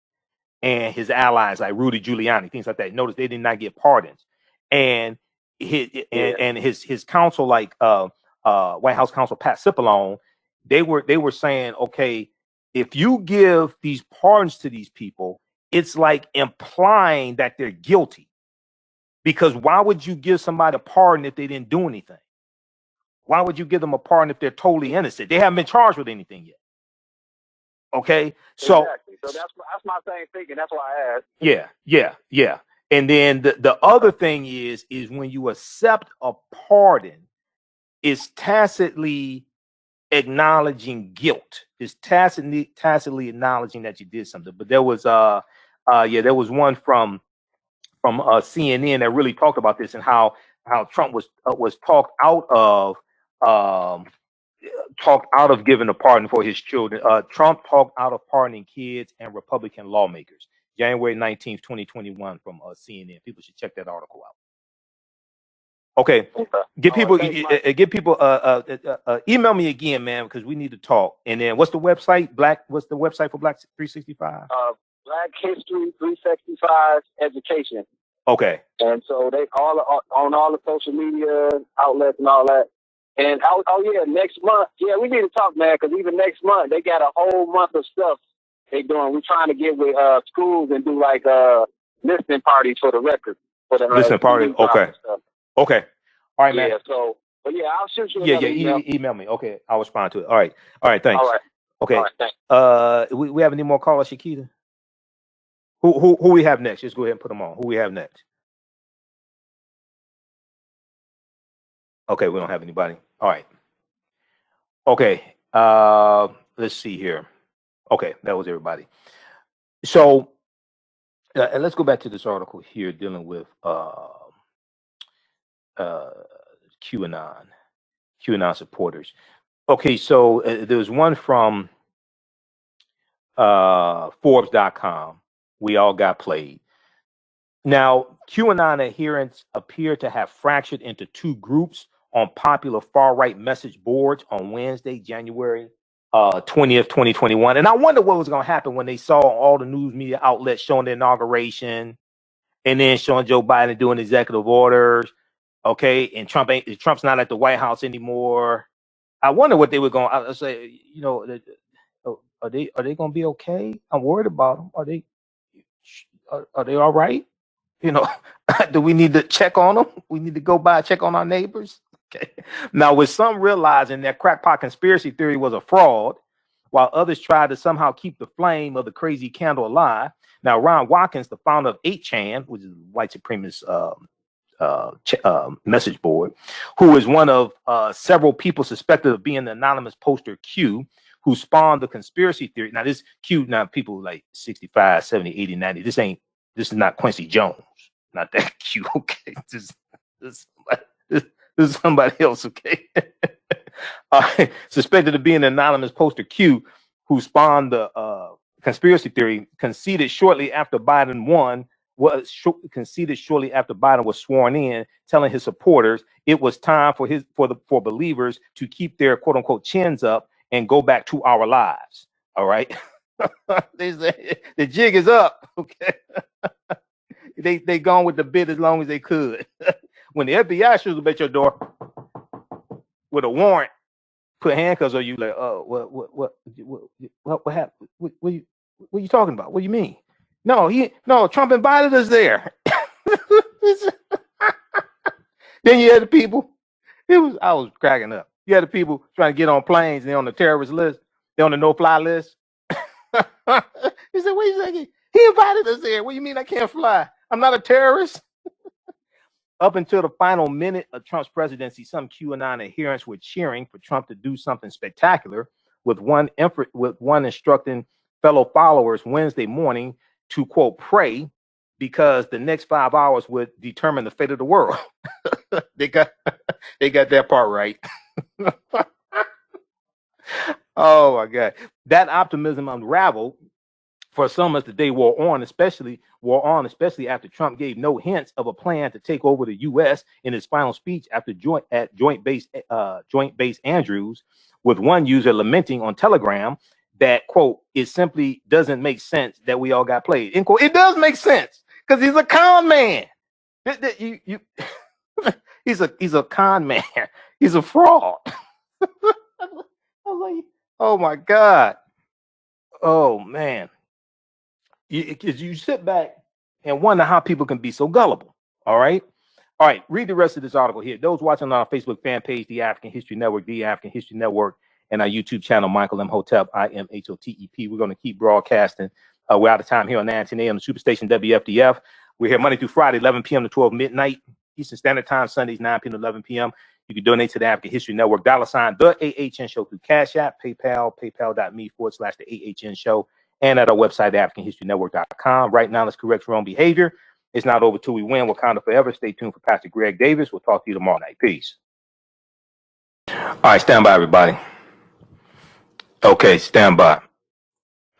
and his allies like Rudy Giuliani, things like that. Notice they did not get pardons, and his counsel, like White House counsel Pat Cipollone, they were saying, okay, if you give these pardons to these people, it's like implying that they're guilty, because why would you give somebody a pardon if they didn't do anything? Why would you give them a pardon if they're totally innocent? They haven't been charged with anything yet. Okay, so exactly. So that's my same thinking. That's why I asked. Yeah. And then the other thing is when you accept a pardon, it's tacitly acknowledging guilt. It's tacitly acknowledging that you did something. But there was there was one from CNN that really talked about this and how Trump was talked out of giving a pardon for his children. Trump talked out of pardoning kids and Republican lawmakers. January 19th, 2021 from CNN. People should check that article out. Okay. Get people email me again, man, because we need to talk. And then what's the website? What's the website for Black 365? Black History 365 Education. Okay. And so they all on all the social media outlets and all that. And next month, we need to talk, man, because even next month they got a whole month of stuff they doing. We're trying to get with schools and do like listening parties for the record. For the listening party. Okay. Okay. All right, man. Yeah. So, but I'll shoot you. Email me. Okay, I'll respond to it. All right. Thanks. All right. Okay. All right, thanks. We have any more callers, Shakita? Who we have next? Just go ahead and put them on. Who we have next? Okay, we don't have anybody. All right. Okay. Let's see here. Okay, that was everybody. So let's go back to this article here dealing with QAnon supporters. Okay, so there's one from Forbes.com. We all got played. Now, QAnon adherents appear to have fractured into two groups on popular far-right message boards on Wednesday, January 20th, 2021. And I wonder what was going to happen when they saw all the news media outlets showing the inauguration and then showing Joe Biden doing executive orders. Okay. And Trump's not at the White House anymore. I wonder what they were going to say, you know, are they going to be okay? I'm worried about them. Are they all right? You know, do we need to check on them? We need to go by check on our neighbors. Okay. Now, with some realizing that crackpot conspiracy theory was a fraud, while others tried to somehow keep the flame of the crazy candle alive. Now, Ron Watkins, the founder of 8chan, which is white supremacist message board, who is one of several people suspected of being the anonymous poster Q, who spawned the conspiracy theory. Now, this Q, now people like 65, 70, 80, 90. This is not Quincy Jones. Not that Q, okay? This is somebody else, okay? Suspected of being an anonymous poster Q, who spawned the conspiracy theory, conceded shortly after Biden was sworn in, telling his supporters it was time for believers to keep their quote unquote chins up and go back to our lives. All right. They say the jig is up. Okay. They gone with the bid as long as they could. When the FBI shows up at your door with a warrant, put handcuffs on you, like, oh, what happened? What are you talking about? What do you mean? No, Trump invited us there. Then you had the people. I was cracking up. You had the people trying to get on planes and they're on the terrorist list. They're on the no-fly list. He said, wait a second. He invited us there. What do you mean I can't fly? I'm not a terrorist. Up until the final minute of Trump's presidency, some QAnon adherents were cheering for Trump to do something spectacular, with one instructing fellow followers Wednesday morning to, quote, pray, because the next 5 hours would determine the fate of the world. They got that part right. Oh my God. That optimism unraveled for some as the day wore on, especially after Trump gave no hints of a plan to take over the U.S. in his final speech after Joint Base Andrews, with one user lamenting on Telegram that, quote, it simply doesn't make sense that we all got played. End quote. It does make sense because he's a con man. He's a con man. He's a fraud. I was like, oh my God. Oh man. You sit back and wonder how people can be so gullible. All right. Read the rest of this article here. Those watching on our Facebook fan page, The African History Network, The African History Network, and our YouTube channel, Michael Imhotep, IMHOTEP. We're going to keep broadcasting. We're out of time here on 19 a.m. the Superstation WFDF. We're here Monday through Friday, 11 p.m. to 12 midnight Eastern Standard Time, Sundays, 9 p.m. to 11 p.m. You can donate to the African History Network, $ the AHN Show through Cash App, PayPal, paypal.me/the AHN Show, and at our website, AfricanHistoryNetwork.com. Right now, let's correct your own behavior. It's not over till we win. Wakanda forever. Stay tuned for Pastor Greg Davis. We'll talk to you tomorrow night. Peace. All right, stand by, everybody. Okay, stand by.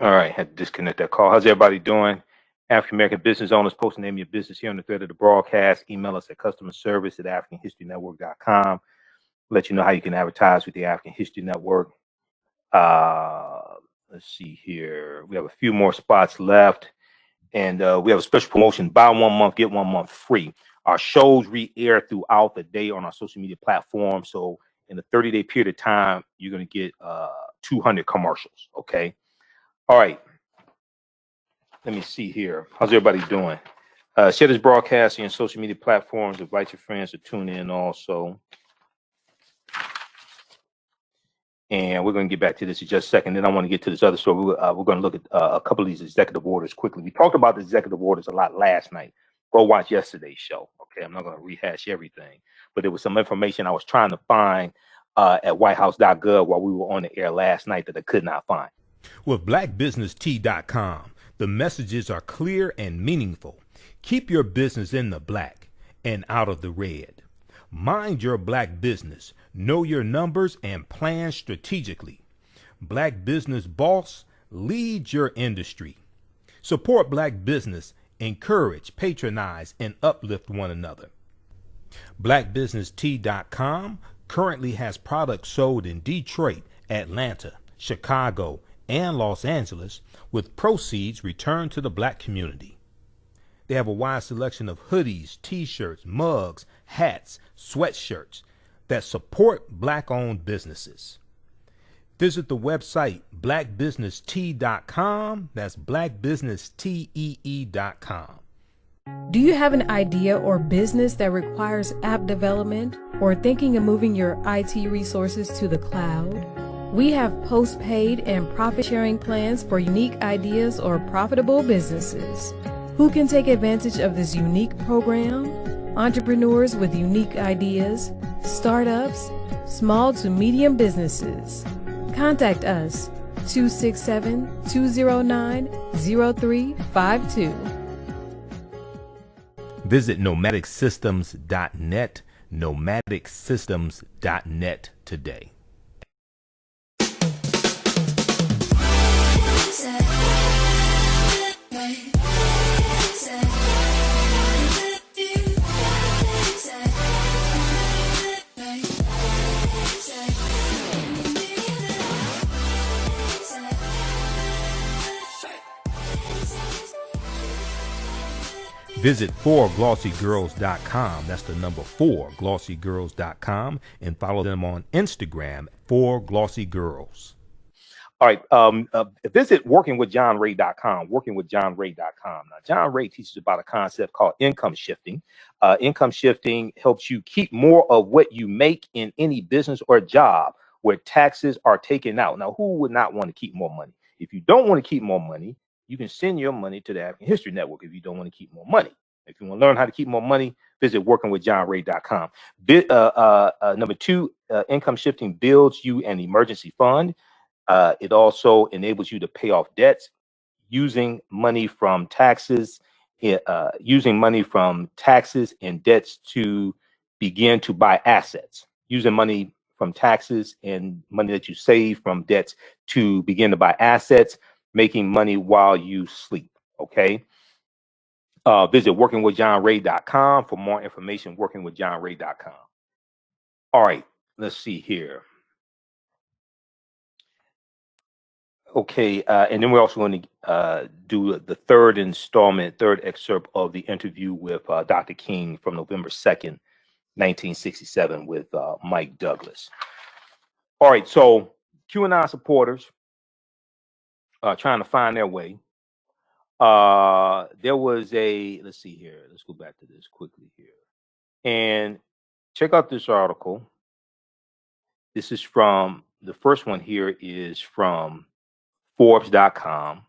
All right, had to disconnect that call. How's everybody doing? African American business owners, post the name of your business here on the thread of the broadcast. Email us at customerservice@AfricanHistoryNetwork.com. Let you know how you can advertise with the African History Network. Let's see here. We have a few more spots left, and we have a special promotion: buy 1 month, get 1 month free. Our shows re-air throughout the day on our social media platform. So in a 30-day period of time, you're going to get 200 commercials. Okay. All right. Let me see here. How's everybody doing? Share this broadcast on social media platforms. Invite your friends to tune in also. And we're going to get back to this in just a second. Then I want to get to this other story. We're going to look at a couple of these executive orders quickly. We talked about the executive orders a lot last night. Go watch yesterday's show. Okay, I'm not going to rehash everything. But there was some information I was trying to find at whitehouse.gov while we were on the air last night that I could not find. With blackbusinesstee.com, the messages are clear and meaningful. Keep your business in the black and out of the red. Mind your black business. Know your numbers and plan strategically. Black Business Boss, lead your industry. Support black business, encourage, patronize, and uplift one another. BlackBusinessT.com currently has products sold in Detroit, Atlanta, Chicago, and Los Angeles, with proceeds returned to the black community. They have a wide selection of hoodies, t-shirts, mugs, hats, sweatshirts that support black-owned businesses. Visit the website blackbusinesstee.com. That's blackbusinesstee.com. Do you have an idea or business that requires app development or thinking of moving your IT resources to the cloud? We have post-paid and profit-sharing plans for unique ideas or profitable businesses. Who can take advantage of this unique program? Entrepreneurs with unique ideas, startups, small to medium businesses. Contact us 267-209-0352. Visit nomadicsystems.net, nomadicsystems.net today. Visit 4glossygirls.com. That's the number 4glossygirls.com, and follow them on Instagram, 4glossygirls. All right. Visit workingwithjohnray.com, workingwithjohnray.com. Now, John Ray teaches about a concept called income shifting. Income shifting helps you keep more of what you make in any business or job where taxes are taken out. Now, who would not want to keep more money? If you don't want to keep more money, you can send your money to the African History Network if you don't want to keep more money. If you want to learn how to keep more money, visit workingwithjohnray.com. Number 2, income shifting builds you an emergency fund. It also enables you to pay off debts using money from taxes, and debts to begin to buy assets. Using money from taxes and money that you save from debts to begin to buy assets, making money while you sleep. Okay. Visit workingwithjohnray.com for more information. Workingwithjohnray.com. All right. Let's see here. Okay, and then we're also going to do the third excerpt of the interview with Dr. King from November 2nd, 1967 with Mike Douglas. All right, so QAnon supporters trying to find their way. There was let's see here. Let's go back to this quickly here. And check out this article. This is from, the first one here is from Forbes.com.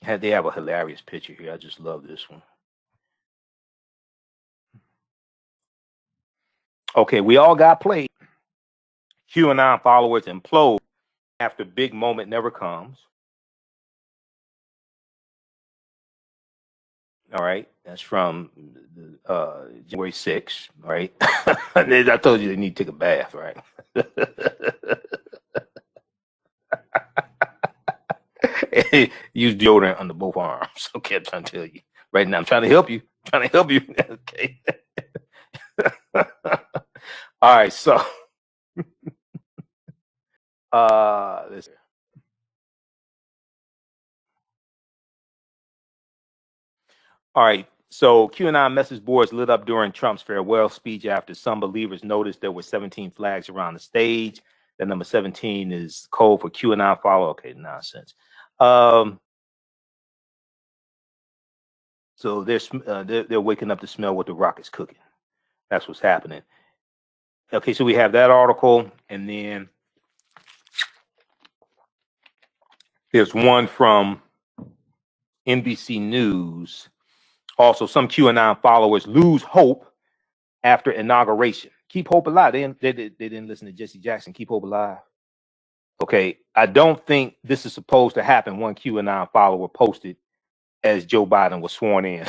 They have a hilarious picture here. I just love this one. Okay, we all got played. QAnon followers implode after big moment never comes. All right, that's from January 6th. All right, I told you they need to take a bath, right? Use deodorant under both arms. Okay, I'm trying to tell you right now. I'm trying to help you. Okay. All right, so listen. All right, so QAnon message boards lit up during Trump's farewell speech after some believers noticed there were 17 flags around the stage. That number 17 is code for QAnon follower. Okay, nonsense. So they're waking up to smell what the rocket's cooking. That's what's happening. Okay, so we have that article, and then there's one from NBC News. Also, some QAnon followers lose hope after inauguration. Keep hope alive. They didn't listen to Jesse Jackson. Keep hope alive. Okay, I don't think this is supposed to happen. One QAnon follower posted as Joe Biden was sworn in.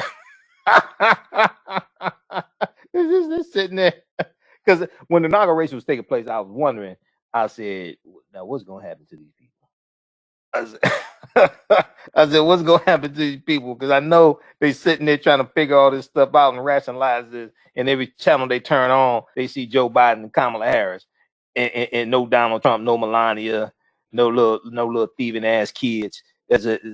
This sitting there. Because when the inauguration was taking place, I was wondering, I said, now what's going to happen to these people? I said, I said, what's going to happen to these people? Because I know they sitting there trying to figure all this stuff out and rationalize this. And every channel they turn on, they see Joe Biden and Kamala Harris, and no Donald Trump, no Melania, no little thieving ass kids.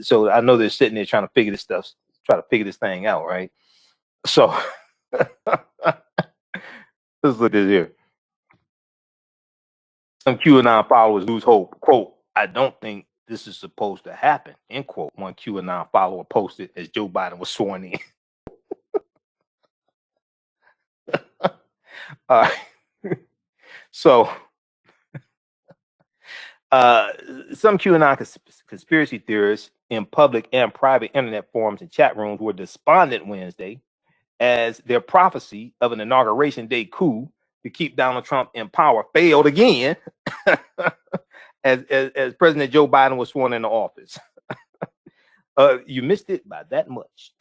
So I know they're sitting there trying to figure this thing out, right? So let's look at this here. Some QAnon followers lose hope. Quote, I don't think this is supposed to happen, end quote. One QAnon follower posted as Joe Biden was sworn in. So some QAnon conspiracy theorists in public and private internet forums and chat rooms were despondent Wednesday as their prophecy of an inauguration day coup to keep Donald Trump in power failed again as President Joe Biden was sworn into office. You missed it by that much.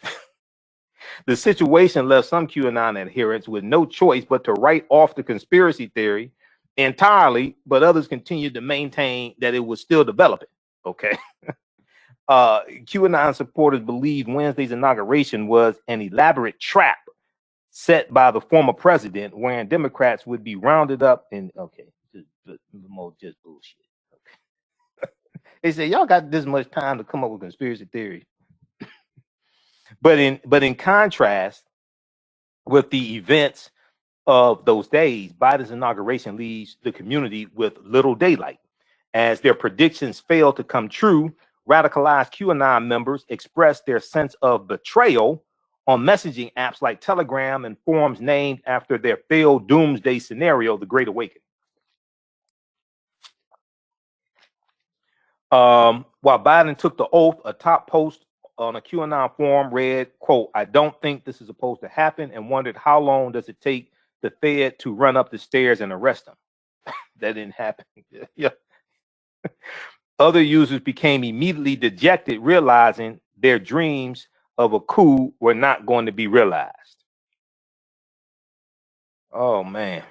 The situation left some QAnon adherents with no choice but to write off the conspiracy theory entirely, but others continued to maintain that it was still developing. Okay. QAnon supporters believed Wednesday's inauguration was an elaborate trap set by the former president, wherein Democrats would be rounded up and just bullshit. Okay. They say y'all got this much time to come up with conspiracy theories. But in contrast with the events of those days, Biden's inauguration leaves the community with little daylight. As their predictions failed to come true, radicalized QAnon members expressed their sense of betrayal on messaging apps like Telegram and forums named after their failed doomsday scenario, the Great Awakening. While Biden took the oath, a top post on a QAnon forum read, quote, I don't think this is supposed to happen, and wondered how long does it take the Fed to run up the stairs and arrest him. That didn't happen. Yeah. Other users became immediately dejected, realizing their dreams of a coup were not going to be realized. Oh, man.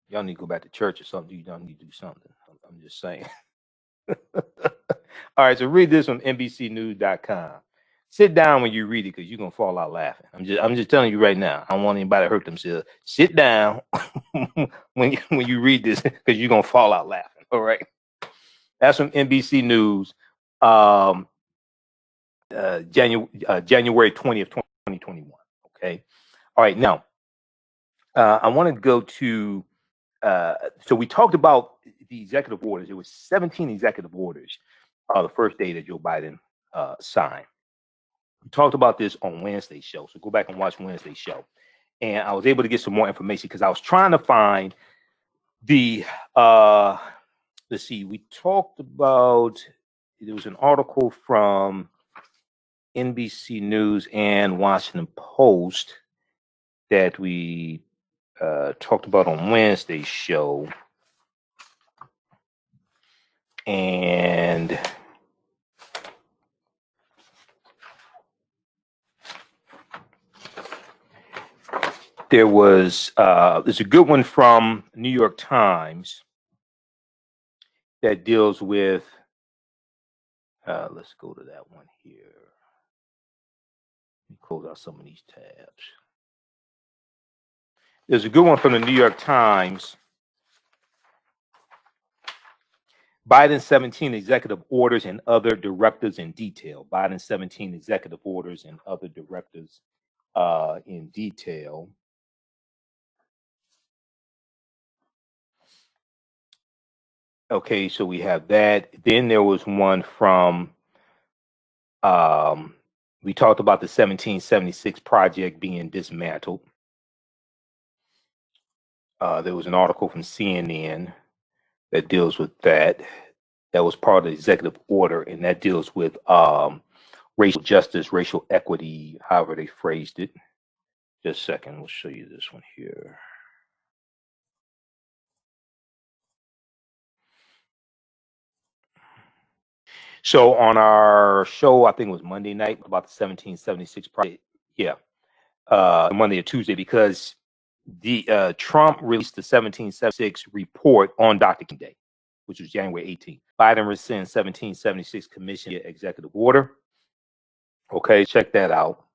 Y'all need to go back to church or something. You don't need to do something. I'm just saying. All right, so read this from NBCnews.com. Sit down when you read it because you're going to fall out laughing. I'm just telling you right now. I don't want anybody to hurt themselves. Sit down when you read this because you're going to fall out laughing. All right. That's from NBC News, January 20th, 2021. Okay. All right. Now, I want to go to, so we talked about the executive orders. There was 17 executive orders the first day that Joe Biden signed. We talked about this on Wednesday's show. So go back and watch Wednesday's show. And I was able to get some more information because I was trying to find the, let's see, we talked about, there was an article from NBC News and Washington Post that we talked about on Wednesday's show. And there was, there's a good one from New York Times that deals with, let's go to that one here. Let me close out some of these tabs. There's a good one from the New York Times. Biden's 17 executive orders and other directives in detail. Biden's 17 executive orders and other directives in detail. Okay, so we have that. Then there was one from, we talked about the 1776 project being dismantled. There was an article from CNN that deals with that. That was part of the executive order, and that deals with racial justice, racial equity, however they phrased it. Just a second, we'll show you this one here. So on our show, I think it was Monday night, about the 1776 project. Yeah, Monday or Tuesday, because the Trump released the 1776 report on Dr. King Day. which was January 18th. Biden rescinds 1776 commission executive order. Okay, check that out.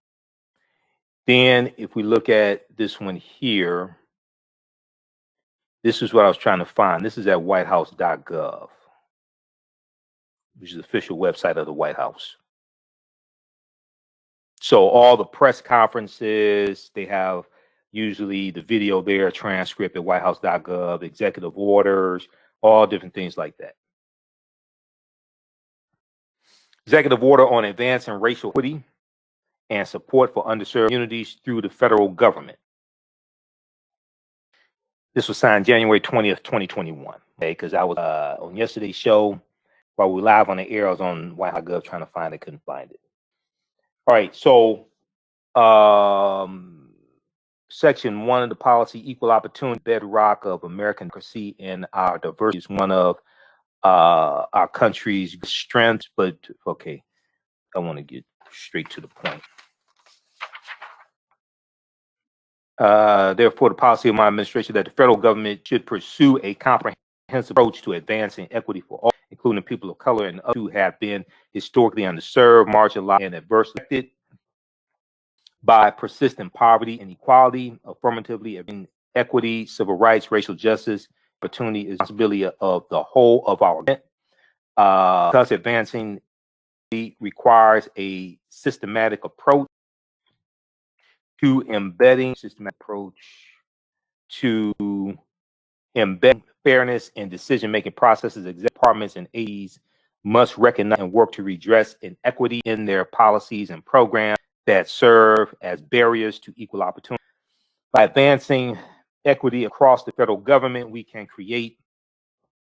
Then if we look at this one here, this is what I was trying to find. This is at whitehouse.gov, which is the official website of the White House. So all the press conferences, they have usually the video there, transcript at whitehouse.gov, executive orders, all different things like that. Executive order on advancing racial equity and support for underserved communities through the federal government. This was signed January 20th, 2021. Okay, because I was on yesterday's show while we were live on the air. I was on whitehouse.gov trying to find it, couldn't find it. All right, so Section 1 of the policy, equal opportunity, bedrock of American democracy and our diversity, is one of our country's strengths. But okay, I want to get straight to the point. Therefore, the policy of my administration that the federal government should pursue a comprehensive approach to advancing equity for all, including people of color and others who have been historically underserved, marginalized, and adversely affected by persistent poverty, inequality, affirmatively equity, civil rights, racial justice, opportunity is responsibility of the whole of our government. Thus, advancing requires a systematic approach to embedding fairness in decision-making processes. Executive departments and agencies must recognize and work to redress inequity in their policies and programs that serve as barriers to equal opportunity. By advancing equity across the federal government, we can create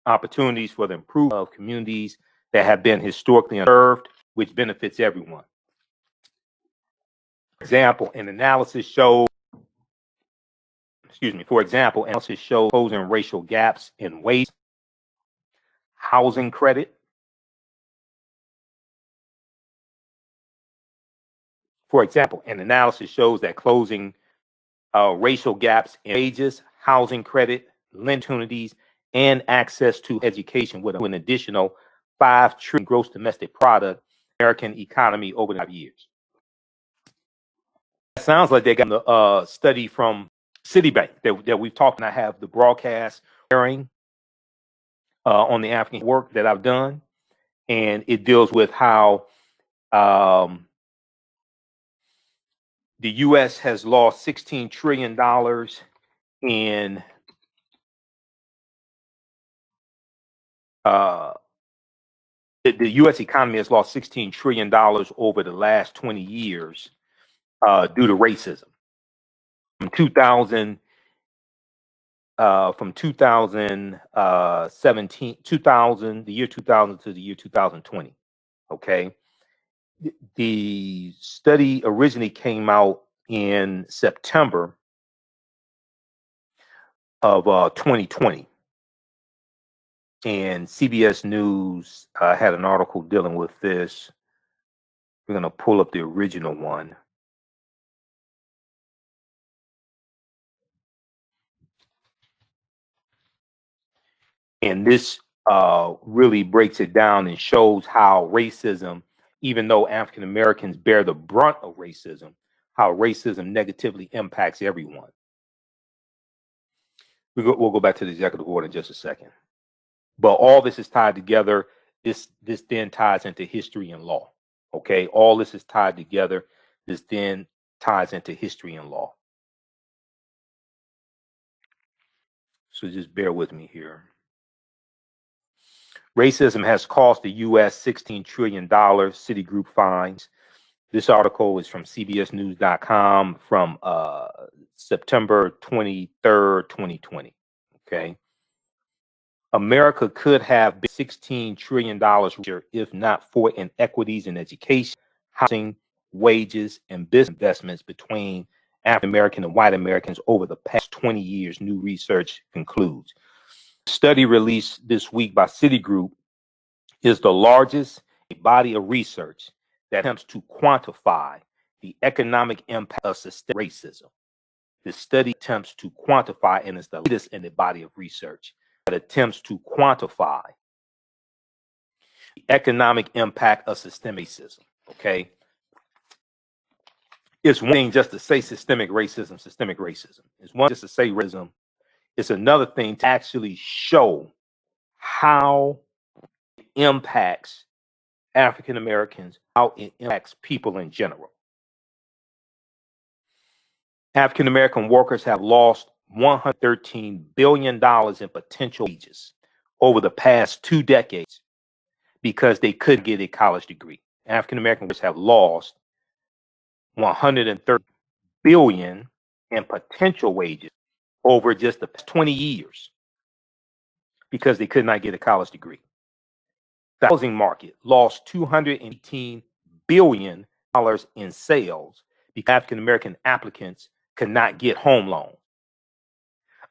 opportunities for the improvement of communities that have been historically underserved, which benefits everyone. For example, analysis shows closing racial gaps in wage, housing credit. For example, an analysis shows that closing racial gaps in wages, housing credit, lend opportunities, and access to education with an additional $5 trillion gross domestic product American economy over the 5 years. It sounds like they got the study from Citibank that we've talked, and I have the broadcast airing on the African work that I've done, and it deals with how the U.S. has lost $16 trillion in the U.S. economy has lost $16 trillion over the last 20 years due to racism. From 2017, the year 2000 to the year 2020. Okay. The study originally came out in September of 2020. And CBS News had an article dealing with this. We're going to pull up the original one. And this really breaks it down and shows how racism, even though African Americans bear the brunt of racism, how racism negatively impacts everyone. We'll go back to the executive order in just a second. But all this is tied together. This then ties into history and law. Okay, all this is tied together. This then ties into history and law. So just bear with me here. Racism has cost the U.S. $16 trillion, Citigroup fines. This article is from CBSNews.com from September 23rd, 2020. Okay. America could have been $16 trillion if not for inequities in education, housing, wages, and business investments between African American and white Americans over the past 20 years, new research concludes. A study released this week by Citigroup is the largest body of research that attempts to quantify the economic impact of systemic racism. The study attempts to quantify, and is the latest in the body of research. that attempts to quantify the economic impact of systemic racism. Okay, it's one thing just to say systemic racism. It's one just to say racism. It's another thing to actually show how it impacts African Americans, how it impacts people in general. African American workers have lost $113 billion in potential wages over the past 2 decades because they couldn't get a college degree. African American workers have lost $130 billion in potential wages over just the past 20 years because they could not get a college degree. The housing market lost $218 billion in sales because African American applicants could not get home loans.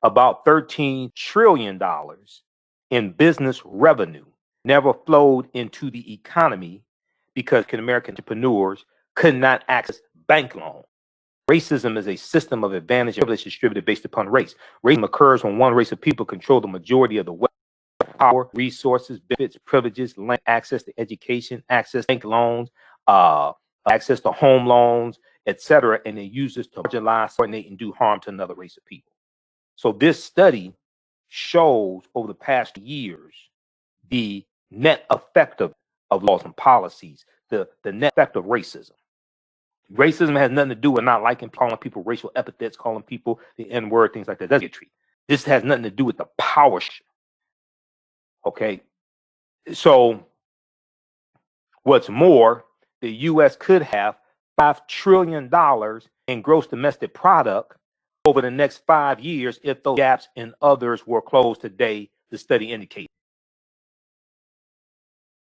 About $13 trillion in business revenue never flowed into the economy because African American entrepreneurs could not access bank loans. Racism is a system of advantage and privilege distributed based upon race. Racism occurs when one race of people control the majority of the wealth, power, resources, benefits, privileges, land, access to education, access to bank loans, access to home loans, etc., and they use this to marginalize, coordinate, and do harm to another race of people. So this study shows over the past years the net effect of laws and policies, the net effect of racism. Racism has nothing to do with not liking, calling people racial epithets, calling people the N-word, things like that. That's bigotry. This has nothing to do with the power. Okay, so what's more, the U.S. could have $5 trillion in gross domestic product over the next 5 years if those gaps and others were closed today, the study indicates.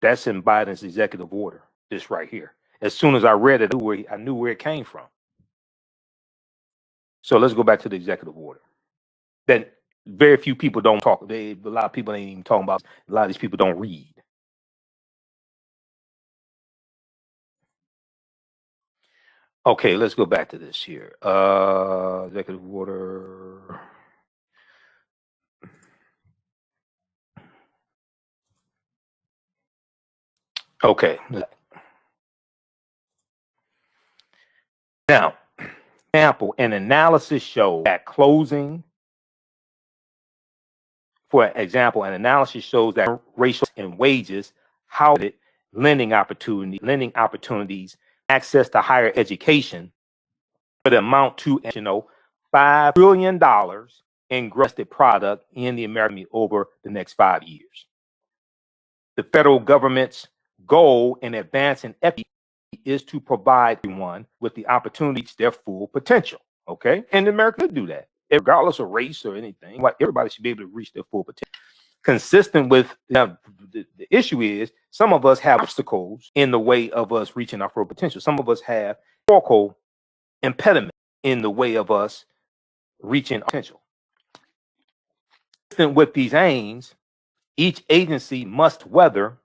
That's in Biden's executive order, this right here. As soon as I read it, I knew where it came from. So let's go back to the executive order. Then very few people don't talk. A lot of people ain't even talking about. A lot of these people don't read. Okay, let's go back to this here. Executive order. Okay. Now, example, an analysis shows that closing. For example, an analysis shows that racial and wages, how it lending opportunities, access to higher education would amount to, $5 trillion in gross domestic product in the American over the next 5 years. The federal government's goal in advancing equity is to provide everyone with the opportunity to reach their full potential. Okay, and America could do that, regardless of race or anything. Everybody should be able to reach their full potential. Consistent with the issue is some of us have obstacles in the way of us reaching our full potential. Some of us have historical impediment in the way of us reaching our potential. Consistent with these aims, each agency must weather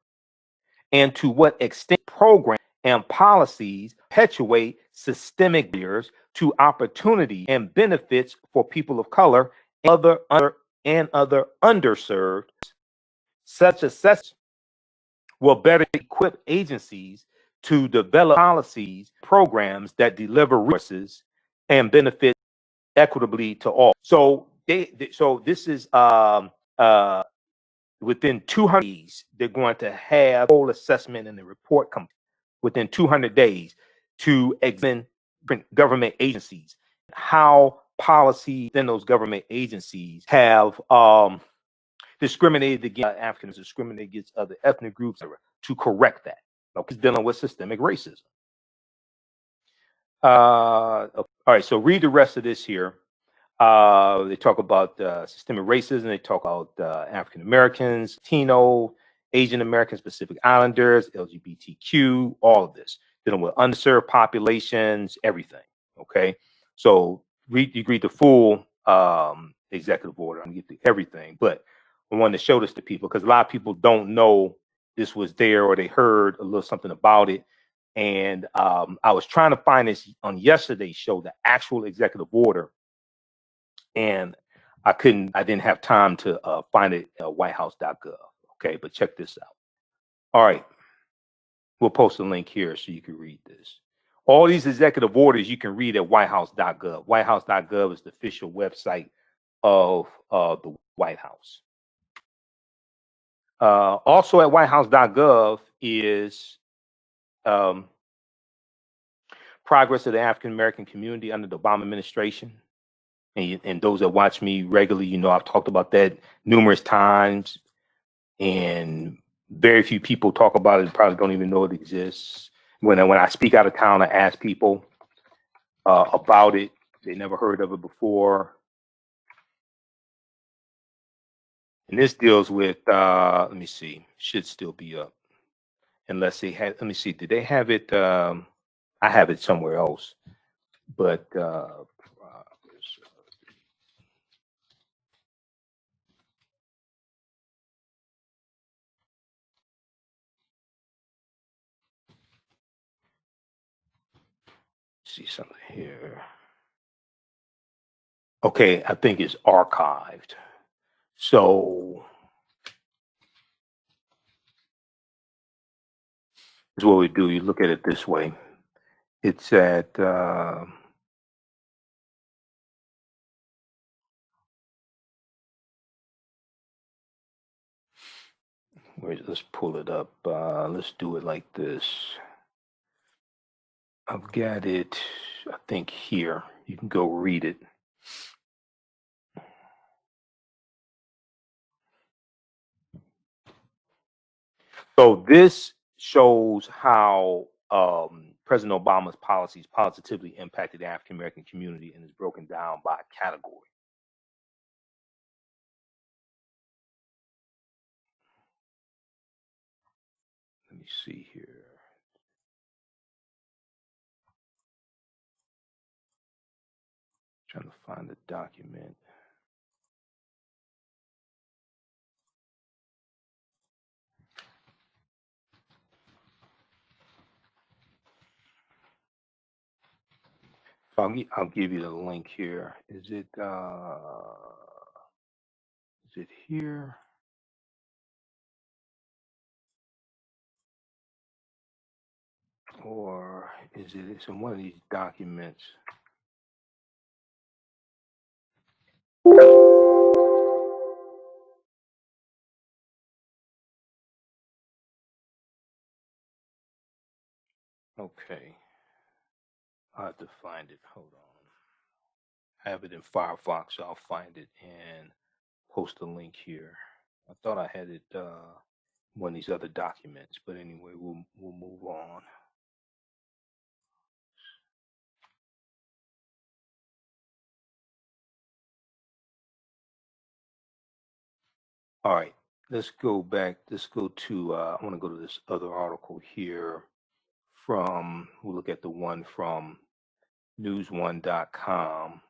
and to what extent programs and policies perpetuate systemic barriers to opportunity and benefits for people of color and other underserved. Such assessments will better equip agencies to develop policies, programs that deliver resources and benefit equitably to all. So this is within 200 days, they're going to have a whole assessment and the report come within 200 days to examine government agencies, how policies in those government agencies have discriminated against Africans, discriminated against other ethnic groups, to correct that. It's dealing with systemic racism. All right, so read the rest of this here. They talk about systemic racism. They talk about African Americans, Latino, Asian Americans, Pacific Islanders, LGBTQ, all of this. Dealing with underserved populations, everything. Okay, so you read the full executive order. I'm gonna get to everything, but I wanted to show this to people because a lot of people don't know this was there or they heard a little something about it. And I was trying to find this on yesterday's show, the actual executive order. And I didn't have time to find it at whitehouse.gov. Okay, but check this out. All right, we'll post a link here so you can read this. All these executive orders you can read at whitehouse.gov. Whitehouse.gov is the official website of the White House. Also at whitehouse.gov is progress of the African American community under the Obama administration. And those that watch me regularly, you know I've talked about that numerous times, and very few people talk about it, probably don't even know it exists. When I speak out of town, I ask people about it. They never heard of it before. And this deals with, let me see, should still be up. Unless they had, let me see, did they have it? I have it somewhere else. But see something here. Okay, I think it's archived. So this is what we do. You look at it this way. It's at let's pull it up. Let's do it like this. I've got it, I think, here. You can go read it. So this shows how President Obama's policies positively impacted the African American community, and is broken down by category. Let me see here. Trying to find the document. So I'll give you the link here. Is it here? Or is it, it's in one of these documents? Okay. I'll have to find it. Hold on. I have it in Firefox, so I'll find it and post a link here. I thought I had it one of these other documents, but anyway, we'll move on. All right, let's go back. Let's go to, I want to go to this other article here from, we'll look at the one from newsone.com.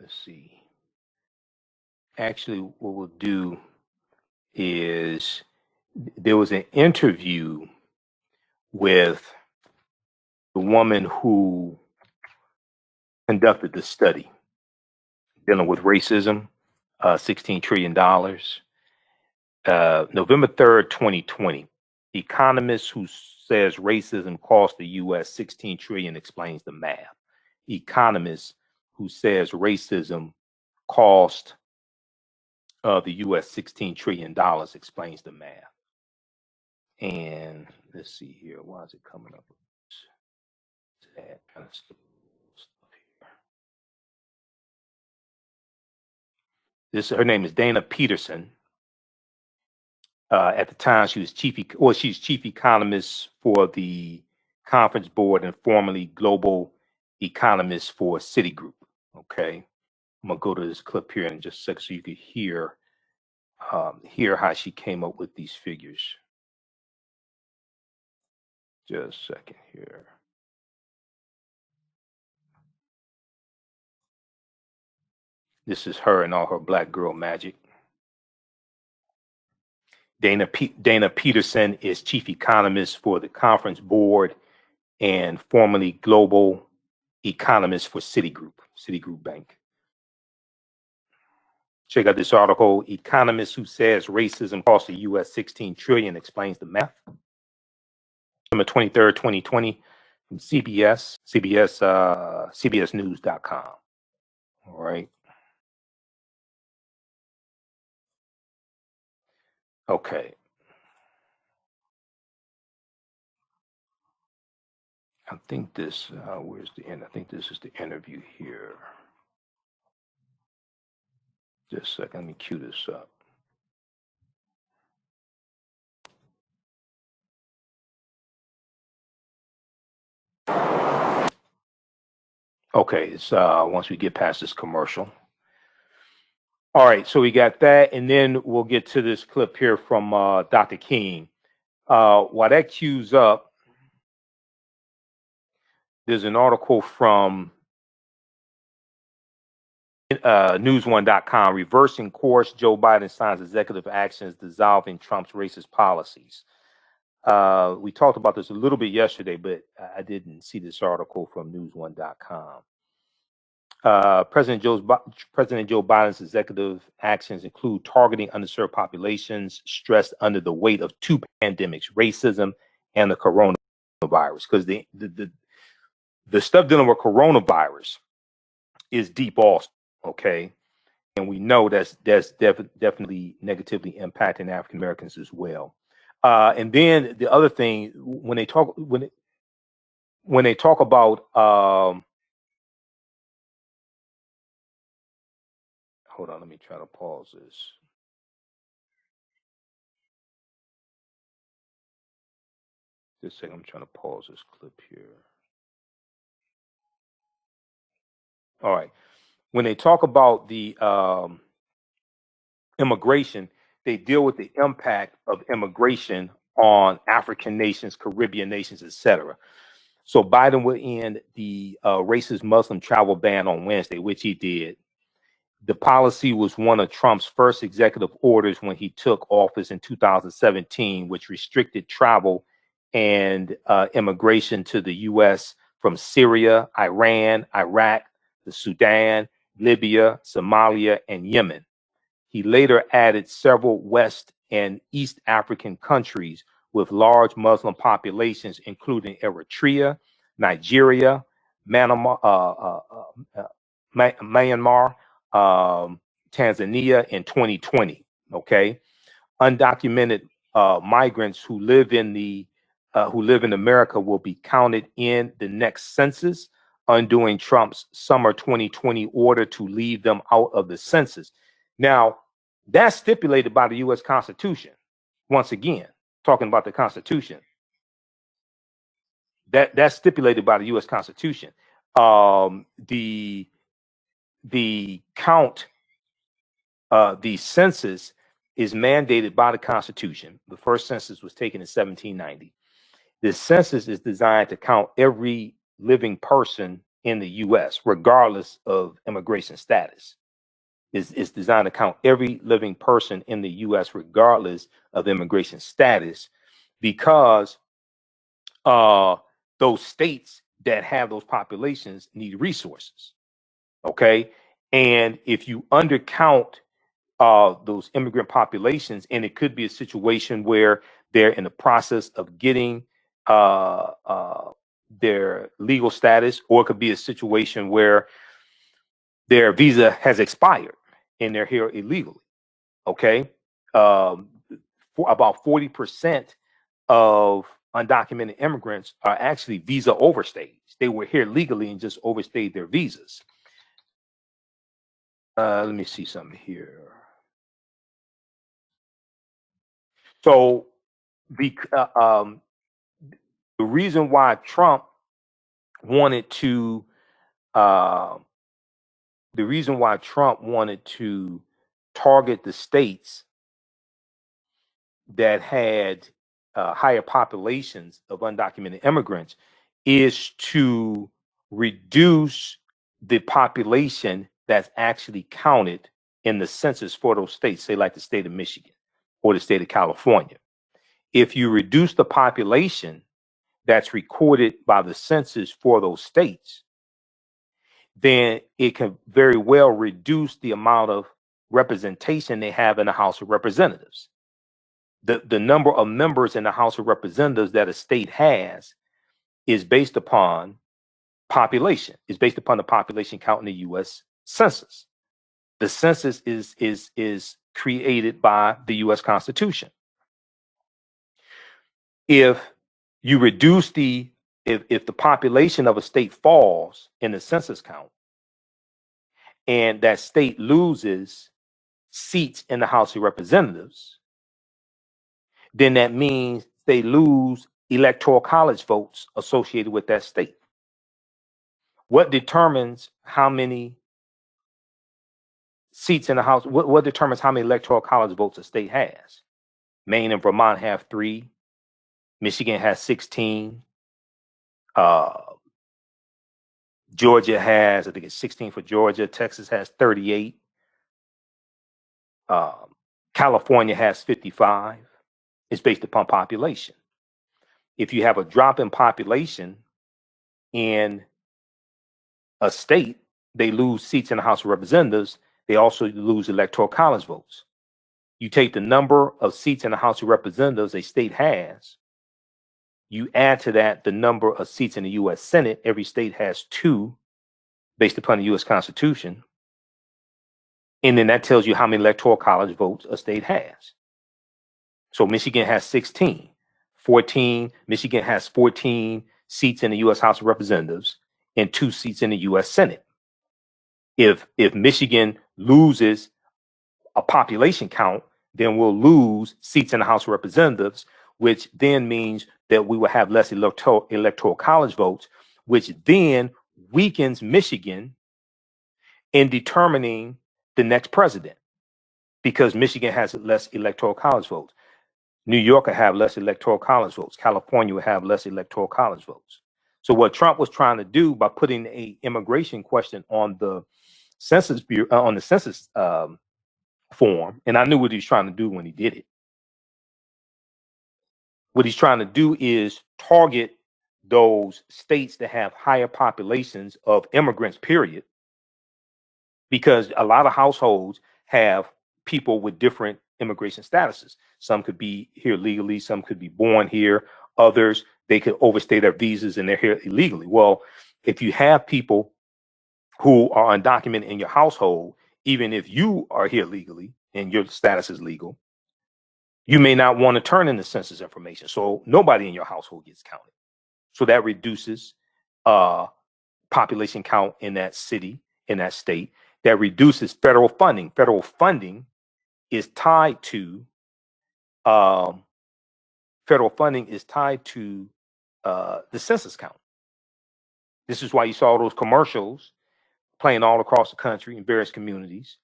Let's see. Actually, what we'll do is there was an interview with the woman who conducted the study dealing with racism, $16 trillion. November 3rd, 2020. Economist who says racism cost the U.S. $16 trillion explains the math. Economist who says racism cost the U.S. $16 trillion explains the math. And let's see here. Why is it coming up? That kind of stuff here. Her name is Dana Peterson. At the time, she was she's chief economist for the Conference Board and formerly global economist for Citigroup. Okay, I'm gonna go to this clip here in just a second so you can hear how she came up with these figures. Just a second here. This is her and all her black girl magic. Dana Peterson is chief economist for the Conference Board and formerly global economist for Citigroup Bank. Check out this article, Economist Who Says Racism Costs the U.S. $16 trillion explains the math. December 23rd, 2020, from CBSnews.com. All right. Okay. I think this, where's the end? I think this is the interview here. Just a second, let me cue this up. Okay, it's once we get past this commercial. All right, so we got that, and then we'll get to this clip here from Dr. King. While that queues up, there's an article from News1.com, reversing course, Joe Biden signs executive actions dissolving Trump's racist policies. We talked about this a little bit yesterday, but I didn't see this article from News1.com. President Joe Biden's executive actions include targeting underserved populations stressed under the weight of two pandemics, racism and the coronavirus. Because the stuff dealing with coronavirus is deep also, okay? And we know that's definitely negatively impacting African Americans as well. And then the other thing, when they talk about hold on, let me try to pause this. Just a second, I'm trying to pause this clip here. All right. When they talk about the immigration, they deal with the impact of immigration on African nations, Caribbean nations, etc. So Biden will end the racist Muslim travel ban on Wednesday, which he did. The policy was one of Trump's first executive orders when he took office in 2017, which restricted travel and immigration to the U.S. from Syria, Iran, Iraq, the Sudan, Libya, Somalia, and Yemen. He later added several West and East African countries with large Muslim populations, including Eritrea, Nigeria, Myanmar, Tanzania in 2020. Okay, undocumented migrants who live in America will be counted in the next census, undoing Trump's summer 2020 order to leave them out of the census. Now, that's stipulated by the U.S. Constitution. Once again, talking about the Constitution, that's stipulated by the U.S. Constitution. The count, the census is mandated by the Constitution. The first census was taken in 1790. The census is designed to count every living person in the U.S., regardless of immigration status. It's designed to count every living person in the U.S., regardless of immigration status, because those states that have those populations need resources. Okay, and if you undercount those immigrant populations, and it could be a situation where they're in the process of getting their legal status, or it could be a situation where their visa has expired and they're here illegally. Okay, for about 40% of undocumented immigrants are actually visa overstays. They were here legally and just overstayed their visas. Let me see something here. So the reason why Trump wanted to target the states that had higher populations of undocumented immigrants is to reduce the population that's actually counted in the census for those states, say like the state of Michigan or the state of California. If you reduce the population, that's recorded by the census for those states, then it can very well reduce the amount of representation they have in the House of Representatives. The number of members in the House of Representatives that a state has is based upon population. It's based upon the population count in the U.S. Census. The census is created by the U.S. Constitution. If you reduce if the population of a state falls in the census count, and that state loses seats in the House of Representatives, then that means they lose electoral college votes associated with that state. What determines how many seats in the House? What determines how many electoral college votes a state has? Maine and Vermont have 3. Michigan has 16. Georgia has, I think it's 16 for Georgia. Texas has 38. California has 55. It's based upon population. If you have a drop in population in a state, they lose seats in the House of Representatives. They also lose electoral college votes. You take the number of seats in the House of Representatives a state has, you add to that the number of seats in the U.S. Senate. Every state has 2 based upon the U.S. Constitution. And then that tells you how many electoral college votes a state has. So Michigan has 16. 14, Michigan has 14 seats in the U.S. House of Representatives and 2 seats in the U.S. Senate. If Michigan loses a population count, then we'll lose seats in the House of Representatives, which then means that we will have less electoral college votes, which then weakens Michigan in determining the next president, because Michigan has less electoral college votes. New York will have less electoral college votes. California will have less electoral college votes. So what Trump was trying to do by putting a immigration question on the census form, and I knew what he was trying to do when he did it. What he's trying to do is target those states that have higher populations of immigrants, period, because a lot of households have people with different immigration statuses. Some could be here legally, some could be born here, others, they could overstay their visas and they're here illegally. Well, if you have people who are undocumented in your household, even if you are here legally and your status is legal, you may not want to turn in the census information. So nobody in your household gets counted. So that reduces population count in that city, in that state. That reduces federal funding. Federal funding is tied to the census count. This is why you saw those commercials playing all across the country in various communities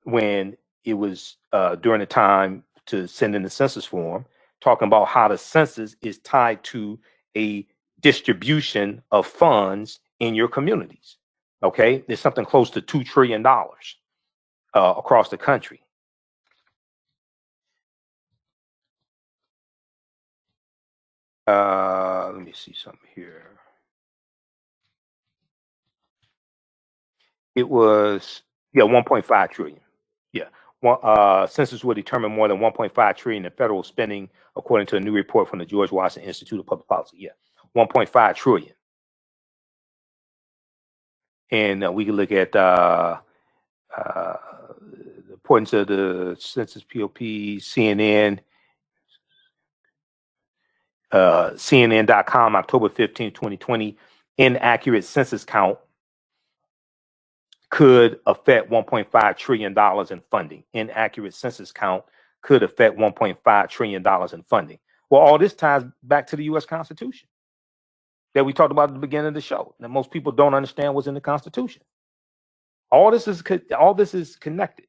when it was during the time to send in the census form, talking about how the census is tied to a distribution of funds in your communities. Okay, there's something close to $2 trillion across the country. Let me see something here. It was 1.5 trillion. Census will determine more than 1.5 trillion in federal spending, according to a new report from the George Washington Institute of Public Policy. 1.5 trillion. And we can look at the importance of the census, POP, CNN, CNN.com, October 15, 2020. Inaccurate census count could affect $1.5 trillion in funding. Inaccurate census count could affect $1.5 trillion in funding. Well, all this ties back to the U.S. Constitution that we talked about at the beginning of the show, that most people don't understand what's in the Constitution. All this is connected.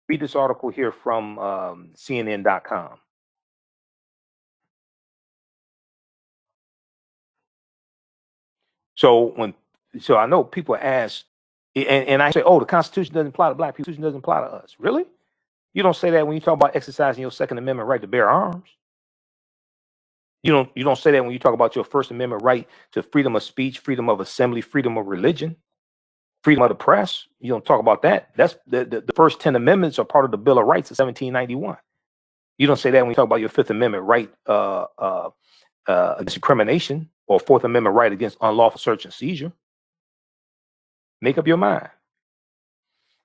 Read this article here from CNN.com. So I know people ask, and I say, oh, the Constitution doesn't apply to black people. The Constitution doesn't apply to us. Really? You don't say that when you talk about exercising your Second Amendment right to bear arms. You don't say that when you talk about your First Amendment right to freedom of speech, freedom of assembly, freedom of religion, freedom of the press. You don't talk about that. That's the first 10 amendments are part of the Bill of Rights of 1791. You don't say that when you talk about your Fifth Amendment right against discrimination or Fourth Amendment right against unlawful search and seizure. Make up your mind.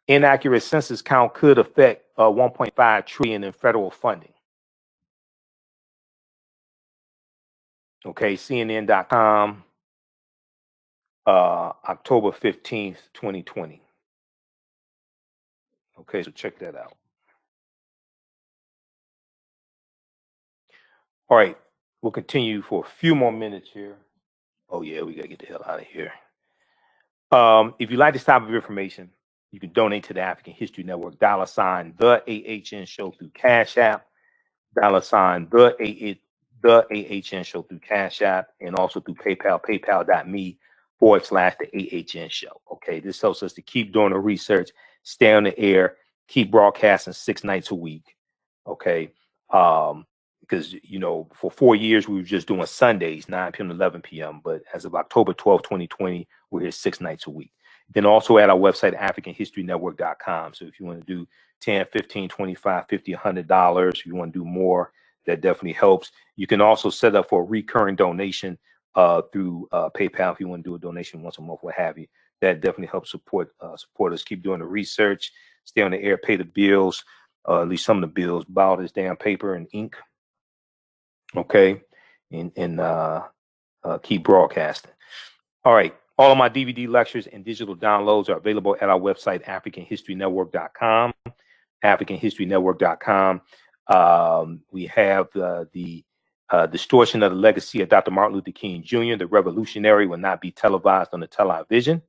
Inaccurate census count could affect 1.5 trillion in federal funding. Okay, CNN.com, October 15th, 2020. Okay, so check that out. All right, we'll continue for a few more minutes here. Oh yeah, we gotta get the hell out of here. If you like this type of information, you can donate to the African History Network, $ the AHN Show through Cash App, $ the AHN Show through Cash App, and also through PayPal, paypal.me/the AHN Show. Okay, this helps us to keep doing the research, stay on the air, keep broadcasting 6 nights a week. Okay, because for 4 years we were just doing Sundays, 9 p.m. to 11 p.m. But as of October 12, 2020, we're here 6 nights a week. Then also at our website, AfricanHistoryNetwork.com. So if you want to do $10, $15, $25, $50, $100, if you want to do more, that definitely helps. You can also set up for a recurring donation through PayPal if you want to do a donation once a month, what have you. That definitely helps support us, keep doing the research, stay on the air, pay the bills, at least some of the bills, buy all this damn paper and ink. Okay, and keep broadcasting. All right. All of my DVD lectures and digital downloads are available at our website, AfricanHistoryNetwork.com. AfricanHistoryNetwork.com. We have the Distortion of the Legacy of Dr. Martin Luther King Jr., the Revolutionary, will not be televised on the television.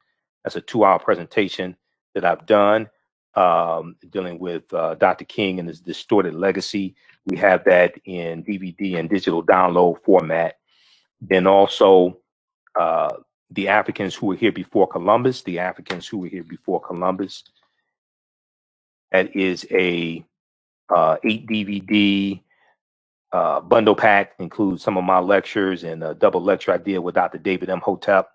That's a 2-hour presentation that I've done dealing with Dr. King and his distorted legacy. We have that in DVD and digital download format. Then also the Africans who were here before Columbus, That is a 8 DVD bundle pack, includes some of my lectures and a double lecture I did with Dr. David Imhotep,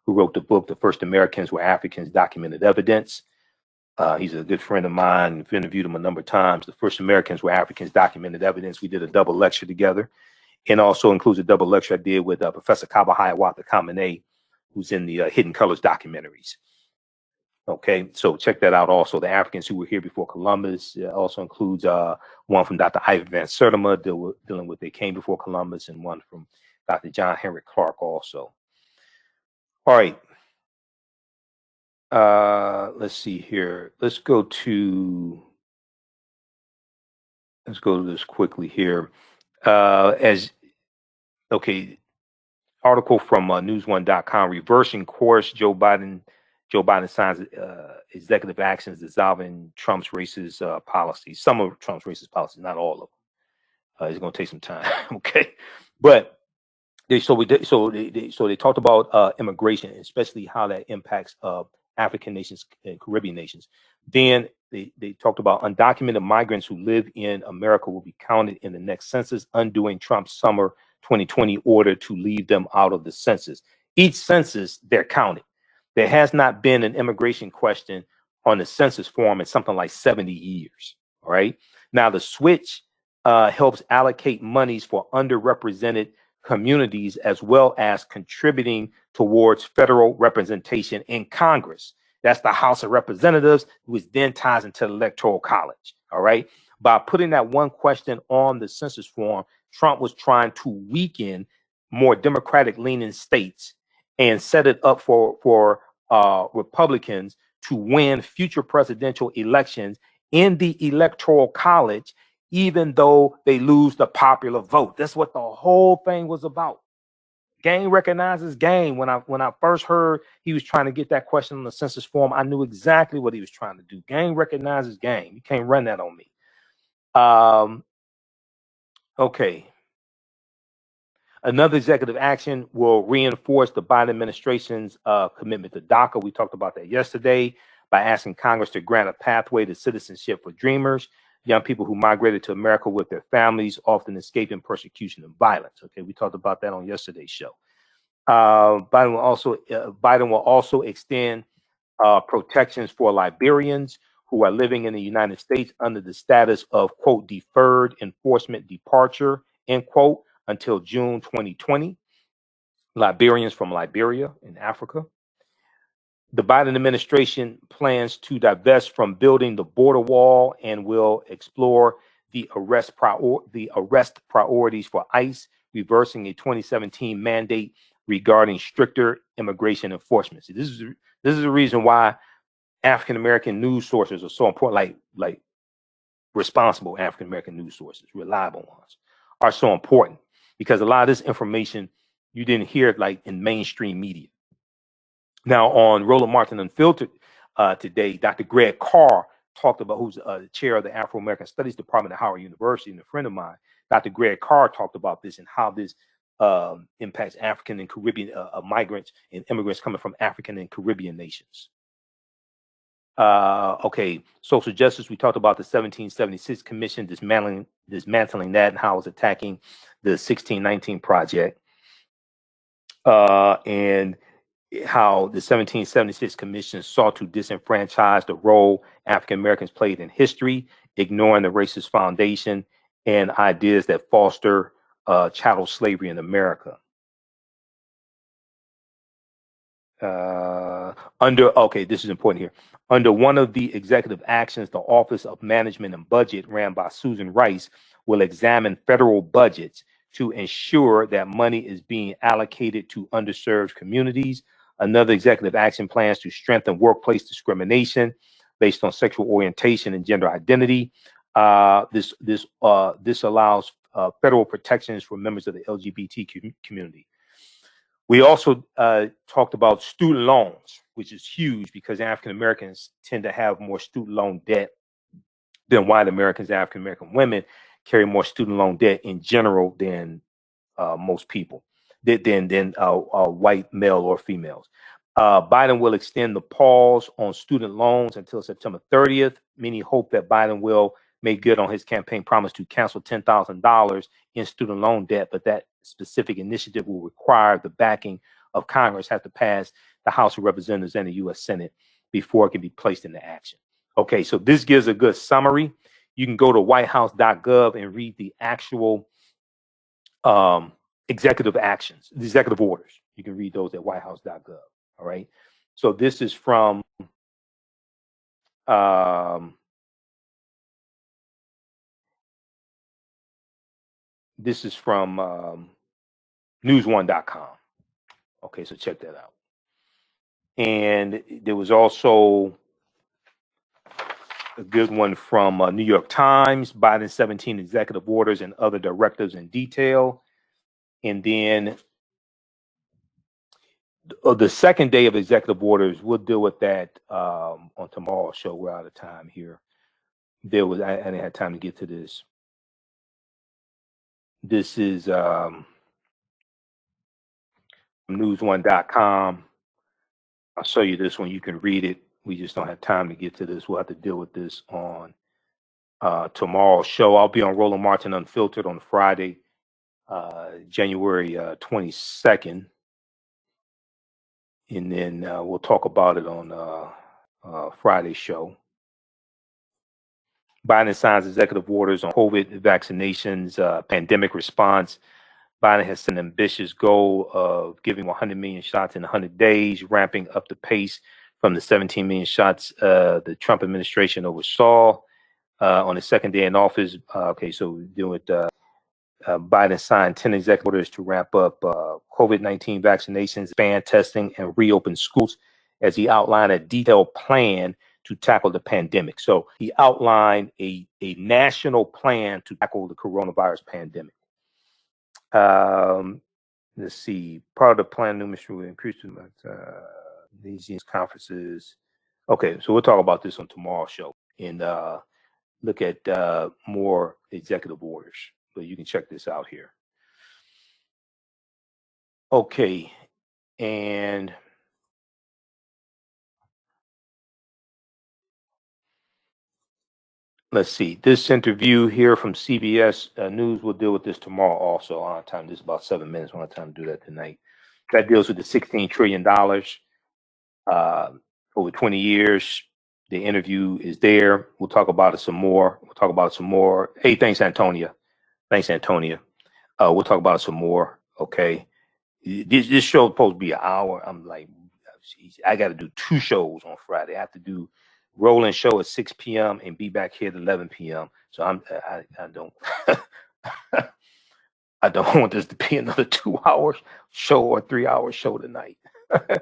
who wrote the book, The First Americans Were Africans, Documented Evidence. He's a good friend of mine. I've interviewed him a number of times. The First Americans Were Africans, Documented Evidence. We did a double lecture together, and also includes a double lecture I did with Professor Kaba Hiawatha Kamene, who's in the Hidden Colors documentaries. Okay, so check that out also. The Africans Who Were Here Before Columbus also includes one from Dr. Ivan Van Sertima dealing with They Came Before Columbus, and one from Dr. John Henry Clark also. All right. Let's see here. Let's go to this quickly here. Article from newsone.com, reversing course, Joe Biden signs executive actions dissolving Trump's racist policies. Some of Trump's racist policies, not all of them. It's going to take some time. Okay, but they talked about immigration, especially how that impacts African nations and Caribbean nations. Then they talked about undocumented migrants who live in America will be counted in the next census, undoing Trump's summer 2020 order to leave them out of the census. Each census, they're counted. There has not been an immigration question on the census form in something like 70 years. All right. Now, the switch helps allocate monies for underrepresented communities, as well as contributing towards federal representation in Congress. That's the House of Representatives, which then ties into the Electoral College. All right. By putting that one question on the census form, Trump was trying to weaken more Democratic leaning states and set it up for Republicans to win future presidential elections in the Electoral College, even though they lose the popular vote. That's what the whole thing was about. Gang recognizes gang. When I first heard he was trying to get that question on the census form, I knew exactly what he was trying to do. Gang recognizes gang. You can't run that on me. Okay. Another executive action will reinforce the Biden administration's commitment to DACA. We talked about that yesterday by asking Congress to grant a pathway to citizenship for Dreamers. young people who migrated to America with their families, often escaping persecution and violence. Okay, we talked about that on yesterday's show. Biden will also extend protections for Liberians who are living in the United States under the status of, quote, deferred enforcement departure, end quote, until June 2020. Liberians from Liberia in Africa. The Biden administration plans to divest from building the border wall and will explore the arrest priorities for ICE, reversing a 2017 mandate regarding stricter immigration enforcement. See, this is the reason why African American news sources are so important, like responsible African American news sources, reliable ones, are so important, because a lot of this information you didn't hear it like in mainstream media. Now, on Roland Martin Unfiltered today, Dr. Greg Carr talked about, who's the chair of the Afro-American Studies Department at Howard University and a friend of mine. Dr. Greg Carr talked about this and how this impacts African and Caribbean migrants and immigrants coming from African and Caribbean nations. Okay, social justice. We talked about the 1776 Commission, dismantling that and how it's attacking the 1619 Project, and how the 1776 Commission sought to disenfranchise the role African Americans played in history, ignoring the racist foundation and ideas that foster chattel slavery in America. This is important here. Under one of the executive actions, the Office of Management and Budget, ran by Susan Rice, will examine federal budgets to ensure that money is being allocated to underserved communities. Another executive action plans to strengthen workplace discrimination based on sexual orientation and gender identity. This allows federal protections for members of the LGBT community. We also talked about student loans, which is huge because African Americans tend to have more student loan debt than white Americans. African American women carry more student loan debt in general than most people, than white male or females. Biden will extend the pause on student loans until September 30th. Many hope that Biden will make good on his campaign promise to cancel $10,000 in student loan debt, but that specific initiative will require the backing of Congress, have to pass the House of Representatives and the U.S. Senate before it can be placed into action. Okay, so this gives a good summary. You can go to whitehouse.gov and read the actual executive actions, the executive orders. You can read those at whitehouse.gov. All right. So this is from newsone.com. Okay, so check that out. And there was also a good one from New York Times, Biden's 17 executive orders and other directives in detail. And then the second day of executive orders, we'll deal with that on tomorrow's show. We're out of time here. I didn't have time to get to this. This is newsone.com. I'll show you this one. You can read it. We just don't have time to get to this. We'll have to deal with this on tomorrow's show. I'll be on Roland Martin Unfiltered on Friday, January 22nd. And then we'll talk about it on Friday's show. Biden signs executive orders on COVID vaccinations, pandemic response. Biden has set an ambitious goal of giving 100 million shots in 100 days, ramping up the pace from the 17 million shots the Trump administration oversaw on his second day in office. So dealing with Biden signed 10 executive orders to ramp up COVID-19 vaccinations, expand testing, and reopen schools as he outlined a detailed plan to tackle the pandemic. So he outlined a national plan to tackle the coronavirus pandemic. Let's see. Part of the plan, new mission will increase these conferences. Okay, so we'll talk about this on tomorrow's show and look at more executive orders. But you can check this out here. Okay, and let's see. This interview here from CBS News, we'll deal with this tomorrow also. On time. This is about 7 minutes. We don't have time to do that tonight. That deals with the $16 trillion over 20 years. The interview is there. We'll talk about it some more. Hey, thanks, Antonia. We'll talk about it some more. Okay. This show is supposed to be an hour. I'm like, geez, I got to do 2 shows on Friday. I have to do rolling show at 6 p.m. and be back here at 11 p.m. So I don't I don't want this to be another 2-hour show or 3-hour show tonight. I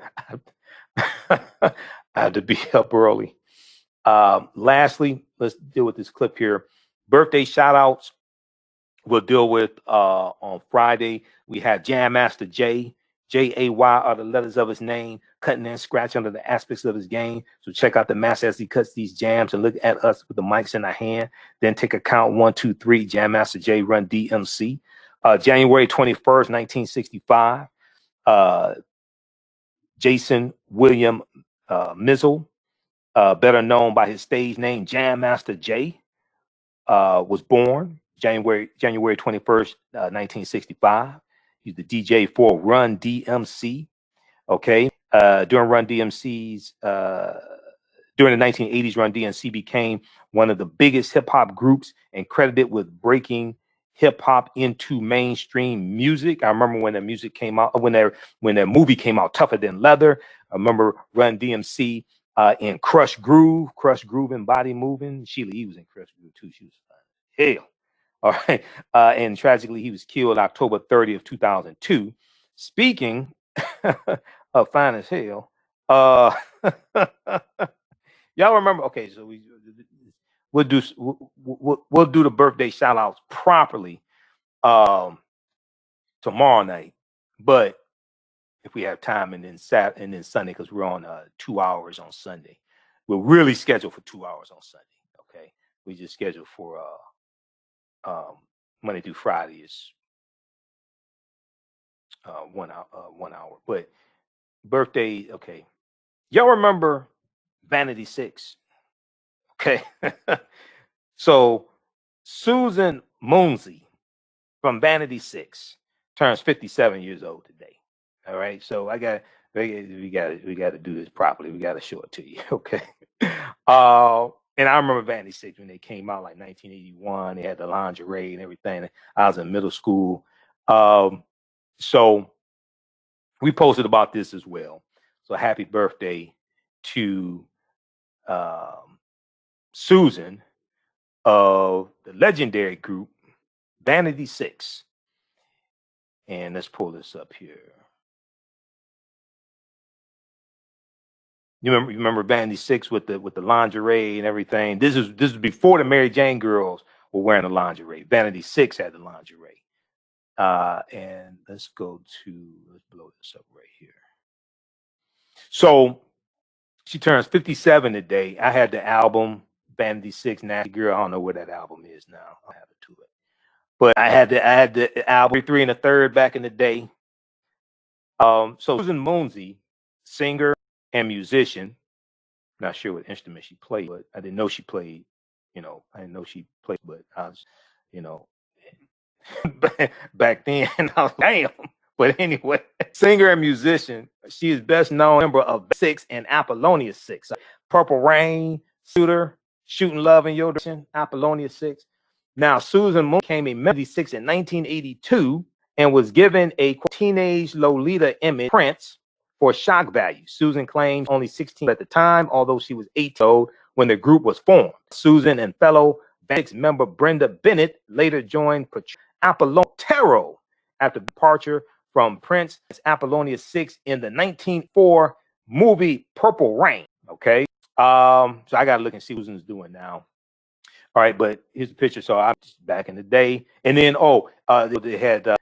have to be up early. Lastly, let's deal with this clip here. Birthday shout outs. We'll deal with on Friday. We have Jam Master Jay. J-A-Y are the letters of his name, cutting and scratching under the aspects of his game. So check out the master as he cuts these jams and look at us with the mics in our hand. Then take a count 1, 2, 3. Jam Master Jay run DMC. January 21st, 1965. Jason William Mizzle, better known by his stage name Jam Master Jay, was born January 21st, 1965. He's the DJ for Run DMC. Okay. During Run DMC's during the 1980s, Run DMC became one of the biggest hip hop groups and credited with breaking hip hop into mainstream music. I remember when the music came out, when their movie came out, Tougher Than Leather. I remember Run DMC in Crush Groove and Body Moving. Sheila E was in Crush Groove too. She was fine. Hell. All right. And tragically, he was killed October 30th, 2002. Speaking of fine as hell, y'all remember? Okay, so we'll do the birthday shout outs properly tomorrow night. But if we have time, and then Sunday, because we're on 2 hours on Sunday, we're really scheduled for 2 hours on Sunday. Okay, we just scheduled for Monday through Friday is 1 hour. But birthday, okay. Y'all remember Vanity 6? Okay. So Susan Moonsie from Vanity 6 turns 57 years old today. All right. So we got to do this properly. We got to show it to you. Okay. And I remember Vanity 6 when they came out, like 1981. They had the lingerie and everything. I was in middle school. So we posted about this as well. So happy birthday to Susan of the legendary group Vanity 6. And let's pull this up here. You remember Vanity 6 with the lingerie and everything. This is before the Mary Jane girls were wearing the lingerie. Vanity 6 had the lingerie. And let's blow this up right here. So she turns 57 today. I had the album Vanity 6 Nasty Girl. I don't know where that album is now. I'll have it to it. But I had the album 3 1/3 back in the day. So Susan Moonsie, singer and musician. Not sure what instrument she played, but I didn't know she played. I didn't know she played, but I was, back then I was like, damn. But anyway, singer and musician. She is best known member of 6 and Apollonia 6. Purple Rain, Shooter, Shooting Love in Your Direction, Apollonia 6. Now, Susan Moon came in Melody 6 in 1982 and was given a teenage Lolita image Prince for shock value. Susan claims only 16 at the time, although she was 8 years old when the group was formed. Susan and fellow Vanity 6 member Brenda Bennett later joined Apollonia Tarot after departure from Prince's Apollonia 6 in the 1904 movie Purple Rain. Okay. So I gotta look and see what Susan's doing now. All right, but here's the picture. So I was back in the day. And then they had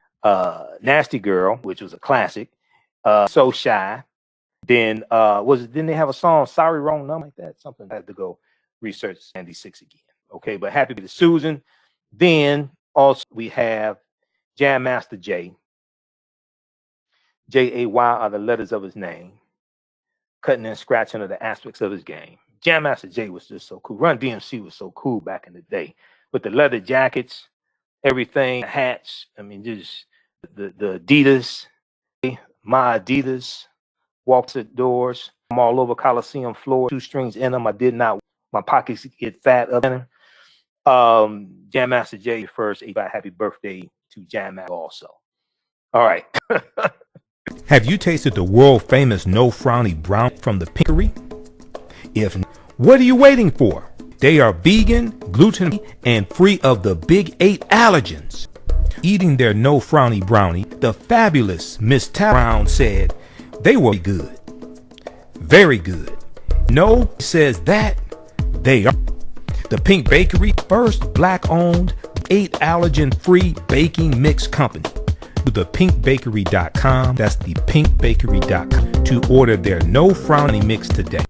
Nasty Girl, which was a classic. So Shy. Then didn't they have a song Sorry Wrong Number like that? Something I had to go research Vanity 6 again. Okay, but happy to Susan. Then also we have Jam Master Jay. J-A-Y are the letters of his name, cutting and scratching are the aspects of his game. Jam Master Jay was just so cool. Run DMC was so cool back in the day with the leather jackets, everything, hats. I mean, just the Adidas, my Adidas, walks at doors. I'm all over Coliseum floor, 2 strings in them. I did not. My pockets get fat up in them. Jam Master Jay first. Happy birthday to Jam Master also. All right. Have you tasted the world famous No Frowny Brown from the Pinkery? If not, what are you waiting for? They are vegan, gluten, and free of the big 8 allergens. Eating their No Frowny Brownie, the fabulous Miss Brown said they were good. Very good. No says that they are. The Pink Bakery, first black-owned, 8 allergen-free baking mix company. To thepinkbakery.com, that's thepinkbakery.com, to order their No Frowny mix today.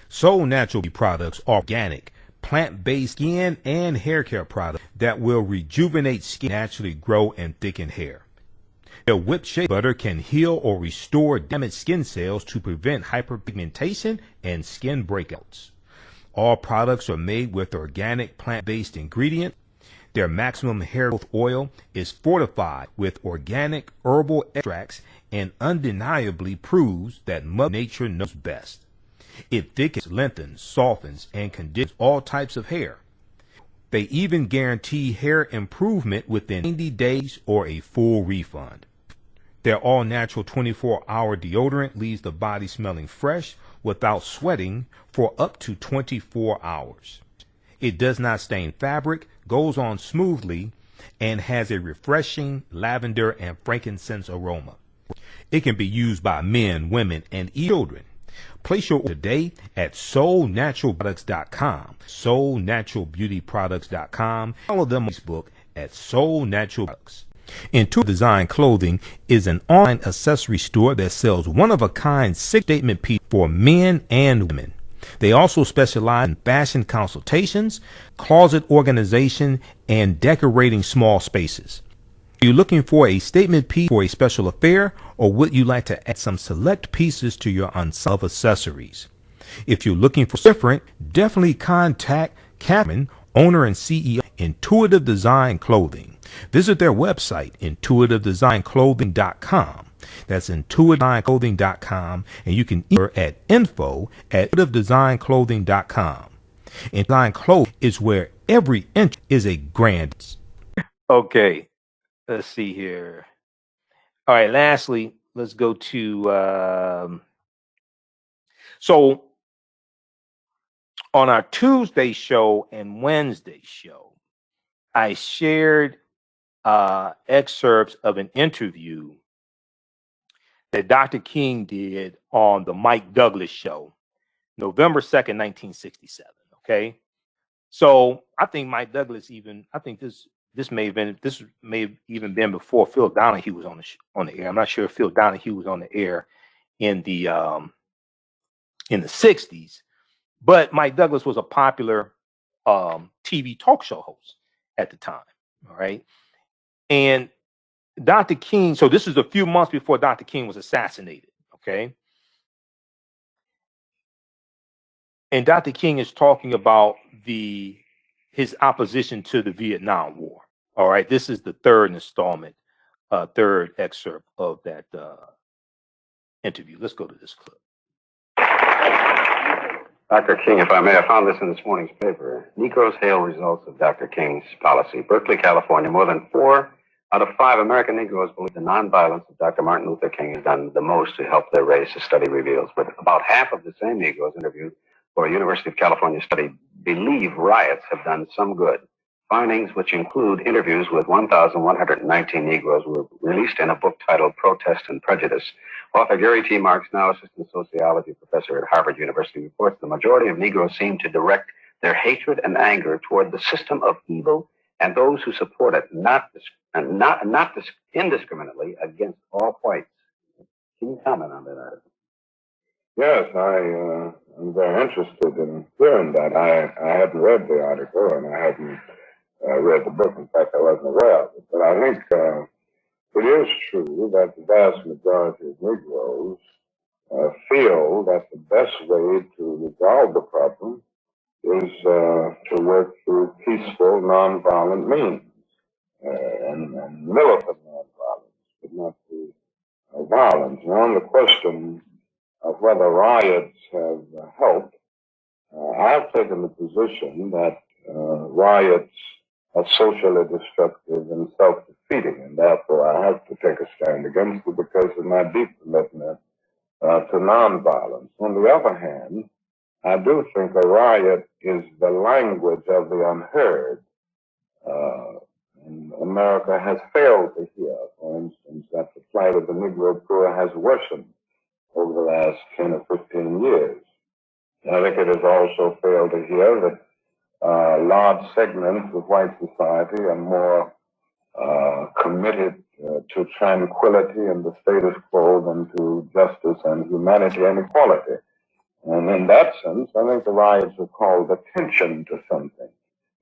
Soul Natural products are organic, plant-based skin and hair care products that will rejuvenate skin, naturally grow and thicken hair. Their whipped shea butter can heal or restore damaged skin cells to prevent hyperpigmentation and skin breakouts. All products are made with organic plant-based ingredients. Their maximum hair growth oil is fortified with organic herbal extracts and undeniably proves that Mother Nature knows best. It thickens, lengthens, softens, and conditions all types of hair. They even guarantee hair improvement within 90 days or a full refund. Their all-natural 24-hour deodorant leaves the body smelling fresh without sweating for up to 24 hours. It does not stain fabric, goes on smoothly, and has a refreshing lavender and frankincense aroma. It can be used by men, women, and children. Place your order today at soulnaturalproducts.com, soulnaturalbeautyproducts.com. Follow them on Facebook at Soul Natural Products. Intuitive Design Clothing is an online accessory store that sells one-of-a-kind 6-statement pieces for men and women. They also specialize in fashion consultations, closet organization, and decorating small spaces. Are you looking for a statement piece for a special affair, or would you like to add some select pieces to your ensemble of accessories? If you're looking for different, definitely contact Catherine, owner and CEO, Intuitive Design Clothing. Visit their website, intuitivedesignClothing.com. That's intuitivedesignClothing.com, and you can email her at info@intuitivedesignClothing.com. And Design Clothing is where every inch is a grand. Okay, let's see here. All right, lastly, let's go to so on our Tuesday show and Wednesday show, I shared excerpts of an interview that Dr. King did on the Mike Douglas show, November 2nd, 1967. Okay. So I think Mike Douglas this may have even been before Phil Donahue was on the air. I'm not sure if Phil Donahue was on the air in the 60s, but Mike Douglas was a popular TV talk show host at the time. All right. And Dr. King, so this is a few months before Dr. King was assassinated, okay? And Dr. King is talking about his opposition to the Vietnam War. All right, this is the third installment, third excerpt of that interview. Let's go to this clip. Dr. King, if I may, I found this in this morning's paper. Negroes hail results of Dr. King's policy. Berkeley, California, more than 4 out of 5 American Negroes believe the nonviolence of Dr. Martin Luther King has done the most to help their race, the study reveals. But about half of the same Negroes interviewed for a University of California study believe riots have done some good. Findings, which include interviews with 1,119 Negroes, were released in a book titled Protest and Prejudice. Author Gary T. Marks, now assistant sociology professor at Harvard University, reports the majority of Negroes seem to direct their hatred and anger toward the system of evil and those who support it, not indiscriminately against all whites. Can you comment on that article? Yes, I'm very interested in hearing that. I hadn't read the article, and I hadn't read the book. In fact, I wasn't aware of it. But I think it is true that the vast majority of Negroes feel that the best way to resolve the problem is to work through peaceful, nonviolent means and militant nonviolence, but not through violence. Now, on the question of whether riots have helped, I've taken the position that riots are socially destructive and self-defeating, and therefore I have to take a stand against it because of my deep commitment to nonviolence. On the other hand, I do think a riot is the language of the unheard. And America has failed to hear, for instance, that the plight of the Negro poor has worsened over the last 10 or 15 years. I think it has also failed to hear that large segments of white society are more committed to tranquility and the status quo than to justice and humanity and equality. And in that sense, I think the riots have called attention to something.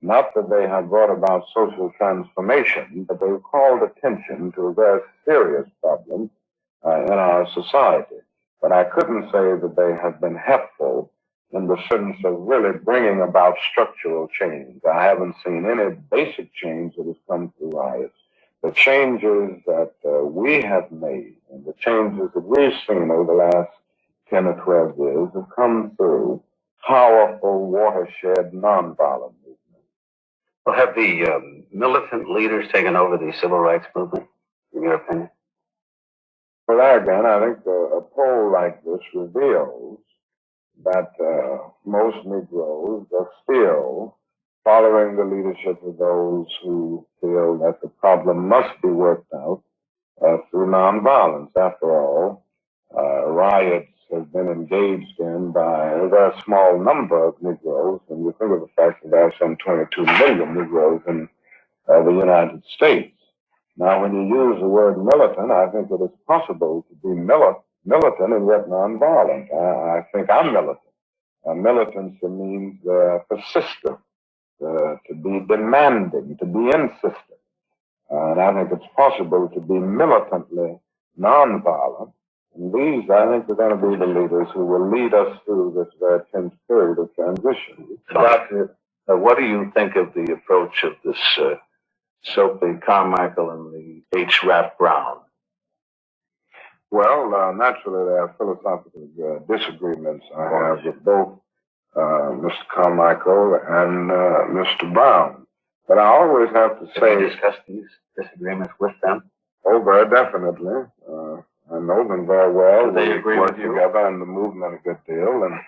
Not that they have brought about social transformation, but they've called attention to a very serious problem in our society. But I couldn't say that they have been helpful in the sense of really bringing about structural change. I haven't seen any basic change that has come through riots. The changes that we have made and the changes that we've seen over the last 10 or 12 years have come through powerful watershed nonviolent movements. Well, have the militant leaders taken over the civil rights movement, in your opinion? Well, again, I think a poll like this reveals that most Negroes are still following the leadership of those who feel that the problem must be worked out through nonviolence. After all, riots have been engaged in by a very small number of Negroes, and you think of the fact that there are some 22 million Negroes in the United States. Now, when you use the word militant, I think it is possible to be militant and yet nonviolent. I think I'm militant. Militancy means persistent, to be demanding, to be insistent. And I think it's possible to be militantly nonviolent. And these, I think, are going to be the leaders who will lead us through this very tense period of transition. What do you think of the approach of this Soapy Carmichael and the H. Rap Brown? Well, naturally, there are philosophical disagreements I have with both Mr. Carmichael and Mr. Brown. But I always have to say... Have you discussed these disagreements with them? Oh, very definitely. I know them very well. Do they agree with you? Together in the movement a good deal, and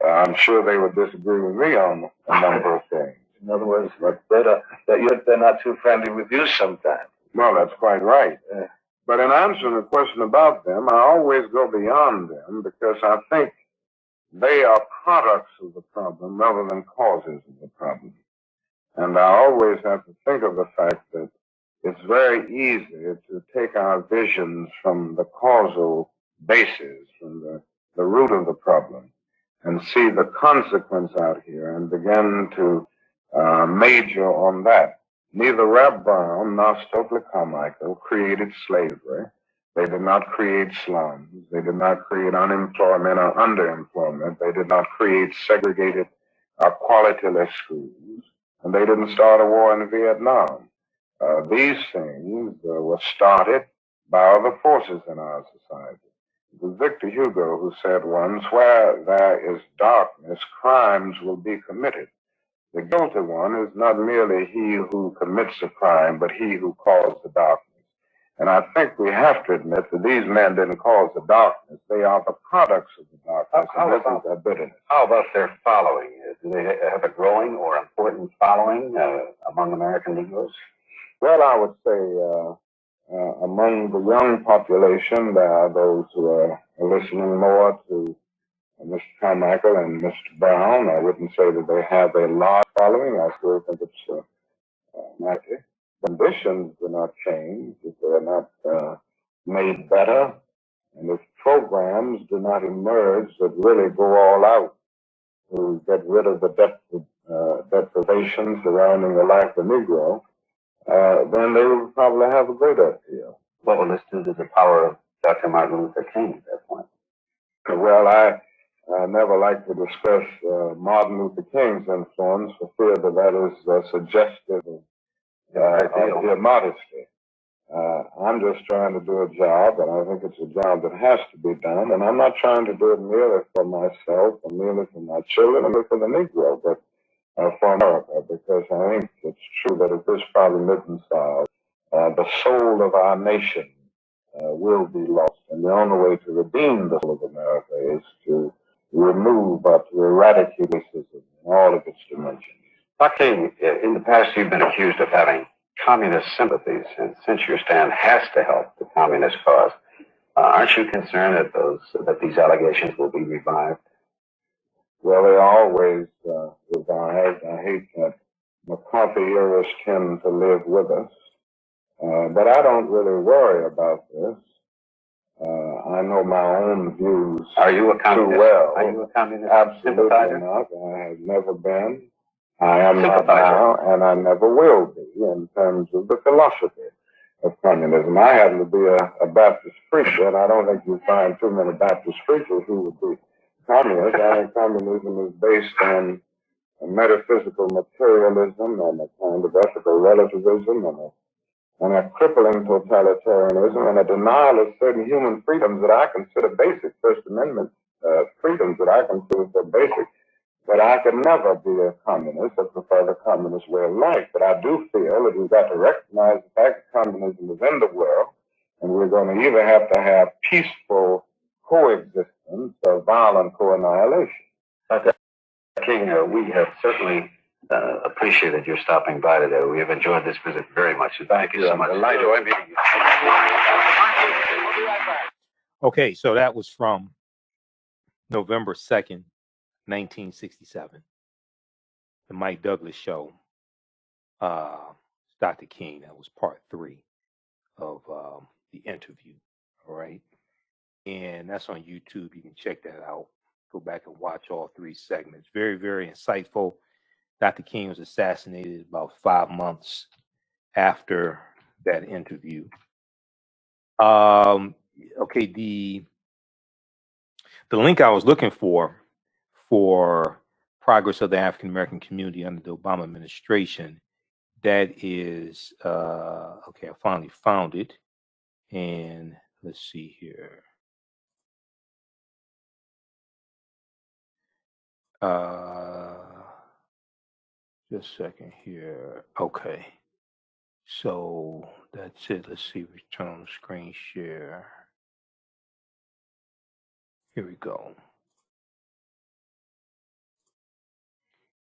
I'm sure they would disagree with me on a number of things. In other words, they're not too friendly with you sometimes. Well, that's quite right. But in answering the question about them, I always go beyond them because I think they are products of the problem rather than causes of the problem. And I always have to think of the fact that it's very easy to take our visions from the causal basis, from the root of the problem, and see the consequence out here and begin to major on that. Neither Rap Brown nor Stokely Carmichael created slavery. They did not create slums. They did not create unemployment or underemployment. They did not create segregated or qualityless schools. And they didn't start a war in Vietnam. These things were started by other forces in our society. It was Victor Hugo who said once, where there is darkness, crimes will be committed. The guilty one is not merely he who commits a crime, but he who caused the darkness. And I think we have to admit that these men didn't cause the darkness. They are the products of the darkness. How about their following? Do they have a growing or important following among American Negroes? Well, I would say among the young population, there are those who are listening more to Mr. Carmichael and Mr. Brown. I wouldn't say that they have a large following. I still think it's likely. Conditions do not change if they're not made better, and if programs do not emerge that really go all out to get rid of the deprivation surrounding the life of the Negro, then they will probably have a greater appeal. What will this do to the power of Dr. Martin Luther King at that point? Well, I never like to discuss Martin Luther King's influence for fear that is suggestive of immodesty. I'm just trying to do a job, and I think it's a job that has to be done. And I'm not trying to do it merely for myself, or merely for my children, or for the Negro, but for America, because I think it's true that if this problem isn't solved, the soul of our nation will be lost. And the only way to redeem the soul of America is to remove or to eradicate racism in all of its dimensions. Dr. King, in the past you've been accused of having communist sympathies, and since your stand has to help the communist cause, aren't you concerned that these allegations will be revived? Well, they always revived. I hate that McCarthy eras tend to live with us. But I don't really worry about this. I know my own views. Are you a communist? Too well. Are you a communist Absolutely not. I have never been. I am not now, and I never will be in terms of the philosophy of communism. I happen to be a Baptist preacher, and I don't think you find too many Baptist preachers who would be communists. I think communism is based on a metaphysical materialism and a kind of ethical relativism and a crippling totalitarianism and a denial of certain human freedoms that I consider basic, First Amendment freedoms that I consider so basic. But I could never be a communist. I prefer the communist way of life. But I do feel that we've got to recognize the fact that communism is in the world, and we're going to either have to have peaceful coexistence or violent co-annihilation. Dr. King, we have certainly appreciated your stopping by today. We have enjoyed this visit very much. So thank you so much. Enjoy meeting you. Okay, so that was from November 2nd, 1967. The Mike Douglas Show. Dr. King. That was part 3 of the interview. All right. And that's on YouTube. You can check that out. Go back and watch all 3 segments. Very, very insightful. Dr. King was assassinated about 5 months after that interview. Okay, the link I was looking for progress of the African American community under the Obama administration, that is okay, I finally found it. And let's see here. Just a second here. Okay. So that's it. Let's see. Return on the screen share. Here we go.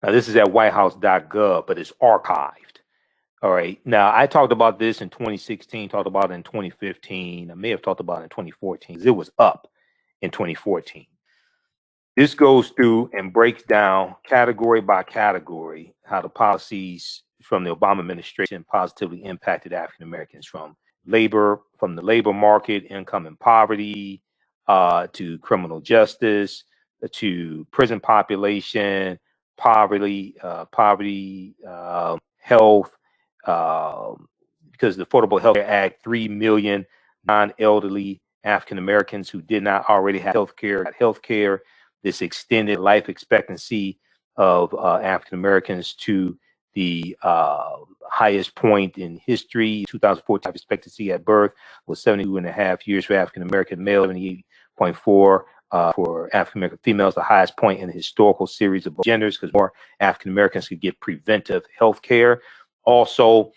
Now this is at whitehouse.gov, but it's archived. All right. Now I talked about this in 2016, talked about it in 2015. I may have talked about it in 2014. It was up in 2014. This goes through and breaks down category by category how the policies from the Obama administration positively impacted African Americans, from the labor market, income and poverty, to criminal justice, to prison population, poverty, health, because the Affordable Health Care Act, 3 million non-elderly African Americans who did not already have health care. This extended life expectancy of African Americans to the highest point in history. 2014 life expectancy at birth was 72.5 years for African American males, 78.4 for African American females, the highest point in the historical series of both genders, because more African Americans could get preventive health care. Also,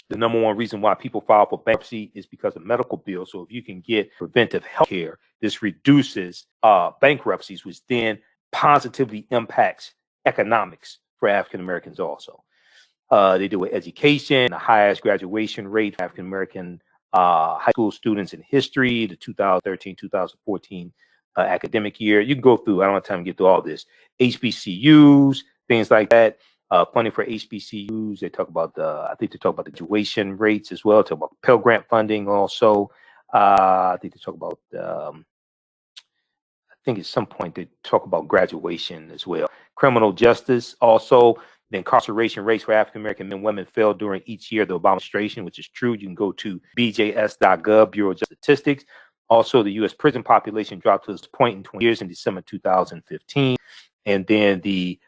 the number one reason why people file for bankruptcy is because of medical bills. So if you can get preventive health care, this reduces bankruptcies, which then positively impacts economics for African Americans also. They do with education, the highest graduation rate for African American high school students in history, the 2013-2014 academic year. You can go through, I don't have time to get through all this. HBCUs, things like that. Funding for HBCUs. They talk about I think they talk about the graduation rates as well. Talk about Pell Grant funding also. I think they talk about, I think at some point they talk about graduation as well. Criminal justice also. The incarceration rates for African American men and women fell during each year of the Obama administration, which is true. You can go to bjs.gov, Bureau of Statistics. Also, the U.S. prison population dropped to this point in 20 years in December 2015. And then the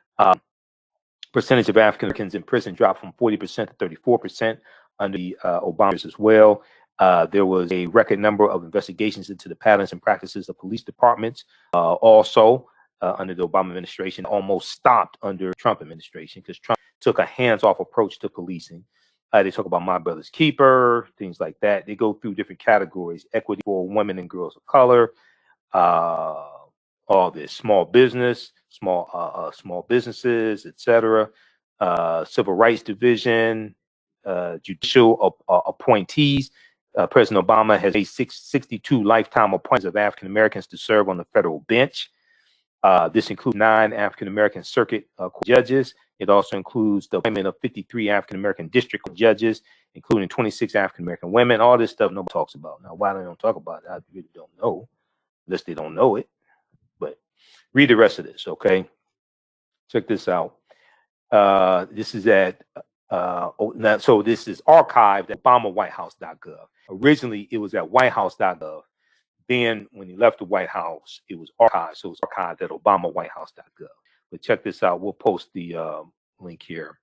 percentage of African Americans in prison dropped from 40% to 34% under the Obama as well. There was a record number of investigations into the patterns and practices of police departments. Also, under the Obama administration, almost stopped under Trump administration because Trump took a hands-off approach to policing. They talk about My Brother's Keeper, things like that. They go through different categories: equity for women and girls of color, all this small business, small businesses, etc. Civil Rights Division, judicial appointees. President Obama has made 62 lifetime appointments of African Americans to serve on the federal bench. This includes 9 African American circuit court judges. It also includes the appointment of 53 African American district court judges, including 26 African American women. All this stuff nobody talks about. Now, why they don't talk about it, I really don't know, unless they don't know it. But read the rest of this, okay? Check this out. This is at so this is archived at ObamaWhiteHouse.gov. Originally, it was at WhiteHouse.gov. Then, when he left the White House, it was archived. So it was archived at ObamaWhiteHouse.gov. But check this out. We'll post the link here.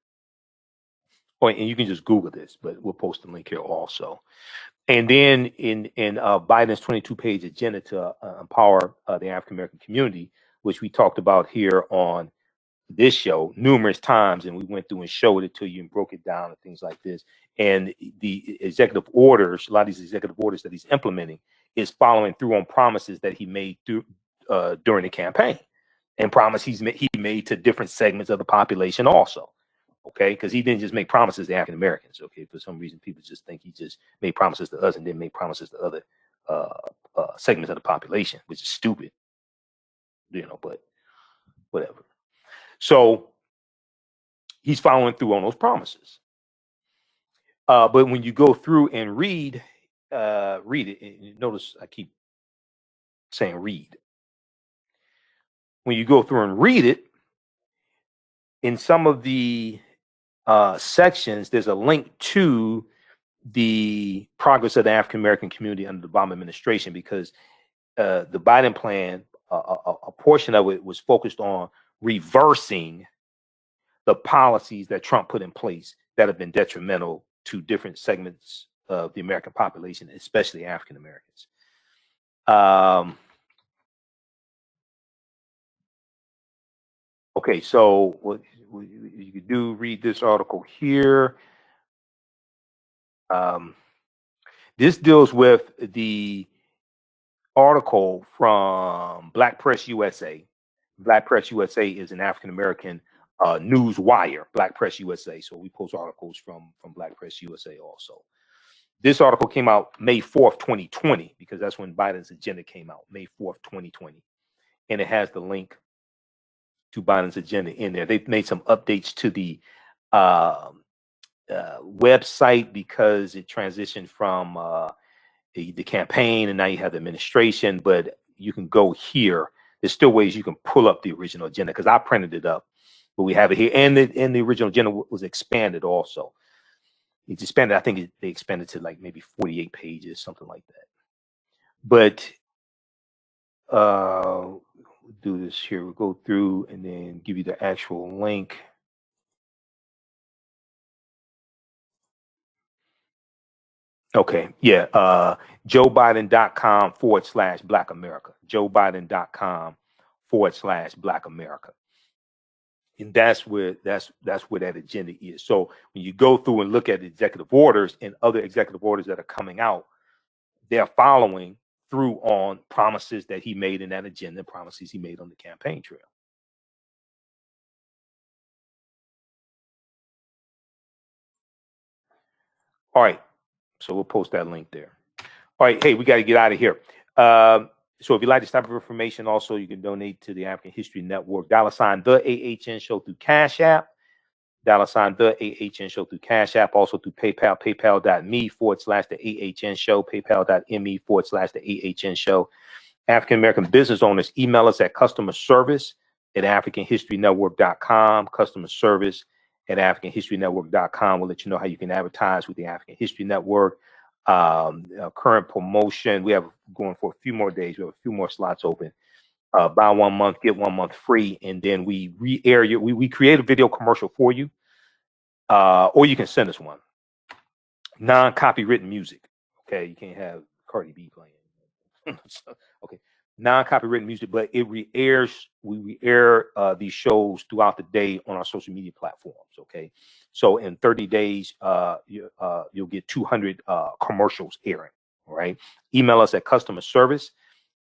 Oh, and you can just Google this, but we'll post the link here also. And then in Biden's 22-page agenda to empower the African American community, which we talked about here on this show numerous times, and we went through and showed it to you and broke it down and things like this. And the executive orders, a lot of these executive orders that he's implementing, is following through on promises that he made through during the campaign, and promises he made to different segments of the population also. Okay, because he didn't just make promises to African Americans. Okay, for some reason people just think he just made promises to us and didn't make promises to other segments of the population, which is stupid. You know, but whatever. So he's following through on those promises. But when you go through and read it, and notice I keep saying read. When you go through and read it, in some of the sections, there's a link to the progress of the African American community under the Obama administration, because the Biden plan, a portion of it was focused on reversing the policies that Trump put in place that have been detrimental to different segments of the American population, especially African Americans. Okay, so what you could do, read this article here. This deals with the article from Black Press USA. Black Press USA is an African American news wire, Black Press USA. So we post articles from Black Press USA also. This article came out May 4th, 2020, because that's when Biden's agenda came out, May 4th, 2020. And it has the link to Biden's agenda in there. They've made some updates to the website because it transitioned from the campaign, and now you have the administration. But you can go here. There's still ways you can pull up the original agenda, because I printed it up, but we have it here. And the original agenda was expanded also. It's expanded. I think they expanded to like maybe 48 pages, something like that. But we'll do this here. We'll go through and then give you the actual link. Okay, yeah. JoeBiden.com/Black America. JoeBiden.com/Black America. And that's where that agenda is. So when you go through and look at executive orders and other executive orders that are coming out, they're following through on promises that he made in that agenda, promises he made on the campaign trail. All right. So we'll post that link there. All right. Hey, we got to get out of here. So if you like this type of information, also you can donate to the African History Network. $, the AHN Show through Cash App. $, the AHN Show through Cash App. Also through PayPal, paypal.me/the AHN Show, paypal.me/the AHN Show. African American business owners, email us at customerservice@AfricanHistoryNetwork.com. Customerservice@AfricanHistoryNetwork.com. We'll let you know how you can advertise with the African History Network. current promotion. We have going for a few more days. We have a few more slots open. Buy 1 month, get 1 month free, and then we re-air you. We create a video commercial for you, or you can send us one. Non-copywritten music. Okay, you can't have Cardi B playing. Okay, non-copywritten music, but it re-airs. We re-air these shows throughout the day on our social media platforms. Okay, so in 30 days, you'll get 200 commercials airing. All right, email us at customer service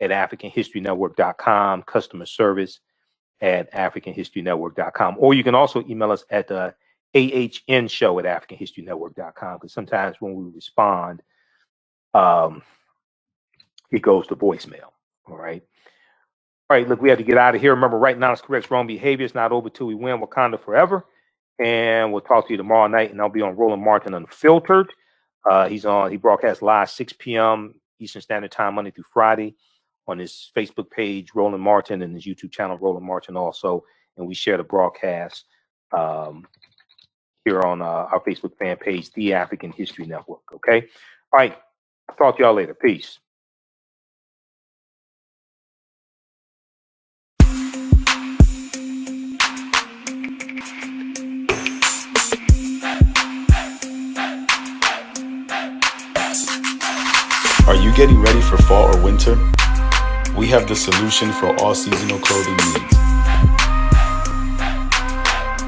at AfricanHistoryNetwork.com, customer service at AfricanHistoryNetwork.com, or you can also email us at the AHN show at AfricanHistoryNetwork.com, because sometimes when we respond, it goes to voicemail. All right. All right, look, we have to get out of here. Remember, right now it's correct wrong behavior. It's not over till we win. Wakanda forever. And we'll talk to you tomorrow night, and I'll be on Roland Martin Unfiltered. He broadcasts live 6 p.m. Eastern Standard Time, Monday through Friday, on his Facebook page, Roland Martin, and his YouTube channel, Roland Martin also. And we share the broadcast here on our Facebook fan page, The African History Network. Okay. All right. I'll talk to y'all later. Peace. Are you getting ready for fall or winter? We have the solution for all seasonal clothing needs.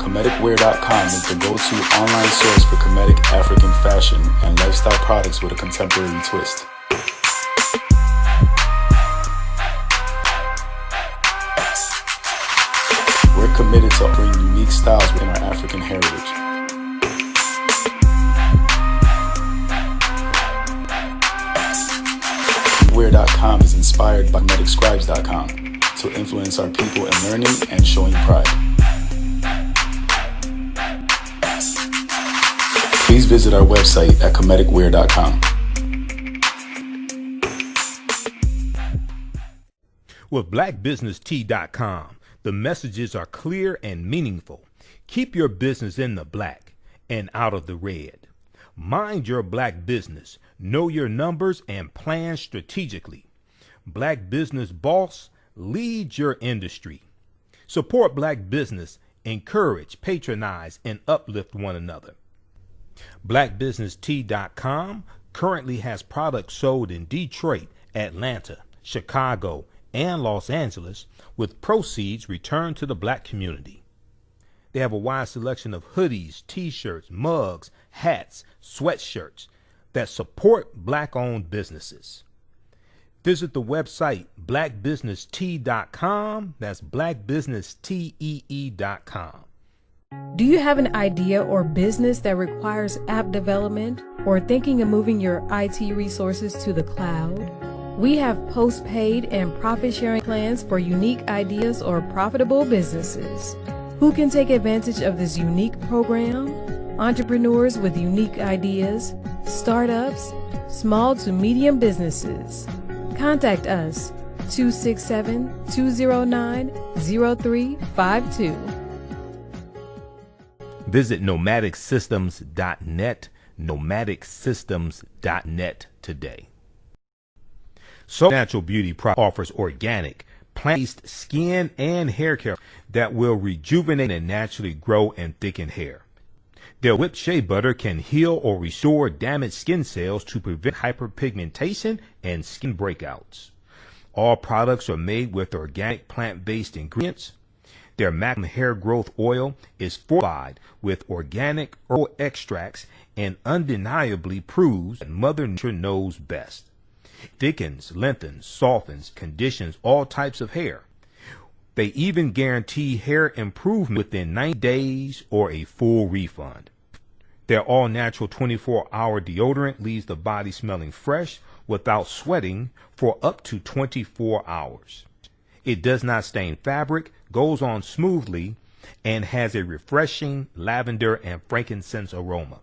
Comedicwear.com is the go-to online source for comedic African fashion and lifestyle products with a contemporary twist. We're committed to offering unique styles within our African heritage. Wear.com is inspired by medicscribes.com to influence our people in learning and showing pride. Please visit our website at comedicwear.com. With blackbusinesstee.com, the messages are clear and meaningful. Keep your business in the black and out of the red. Mind your black business. Know your numbers and plan strategically. Black Business Boss, lead your industry. Support black business, encourage, patronize, and uplift one another. BlackBusinessTea.com currently has products sold in Detroit, Atlanta, Chicago, and Los Angeles, with proceeds returned to the black community. They have a wide selection of hoodies, t-shirts, mugs, hats, sweatshirts that support black-owned businesses. Visit the website blackbusinesstee.com. That's blackbusinesstee.com. Do you have an idea or business that requires app development or thinking of moving your IT resources to the cloud? We have post-paid and profit-sharing plans for unique ideas or profitable businesses. Who can take advantage of this unique program? Entrepreneurs with unique ideas, startups, small to medium businesses. Contact us 267-209-0352. Visit nomadicsystems.net today. So Natural Beauty offers organic, plant-based skin and hair care that will rejuvenate and naturally grow and thicken hair. Their whipped shea butter can heal or restore damaged skin cells to prevent hyperpigmentation and skin breakouts. All products are made with organic plant-based ingredients. Their Maximum Hair Growth Oil is fortified with organic herbal extracts and undeniably proves that Mother Nature knows best. Thickens, lengthens, softens, conditions all types of hair. They even guarantee hair improvement within 90 days or a full refund. Their all-natural 24-hour deodorant leaves the body smelling fresh without sweating for up to 24 hours. It does not stain fabric, goes on smoothly, and has a refreshing lavender and frankincense aroma.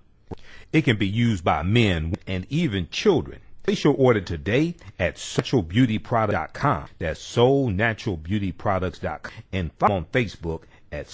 It can be used by men and even children. Place your order today at soulnaturalbeautyproducts.com. That's soulnaturalbeautyproducts.com, and follow on Facebook at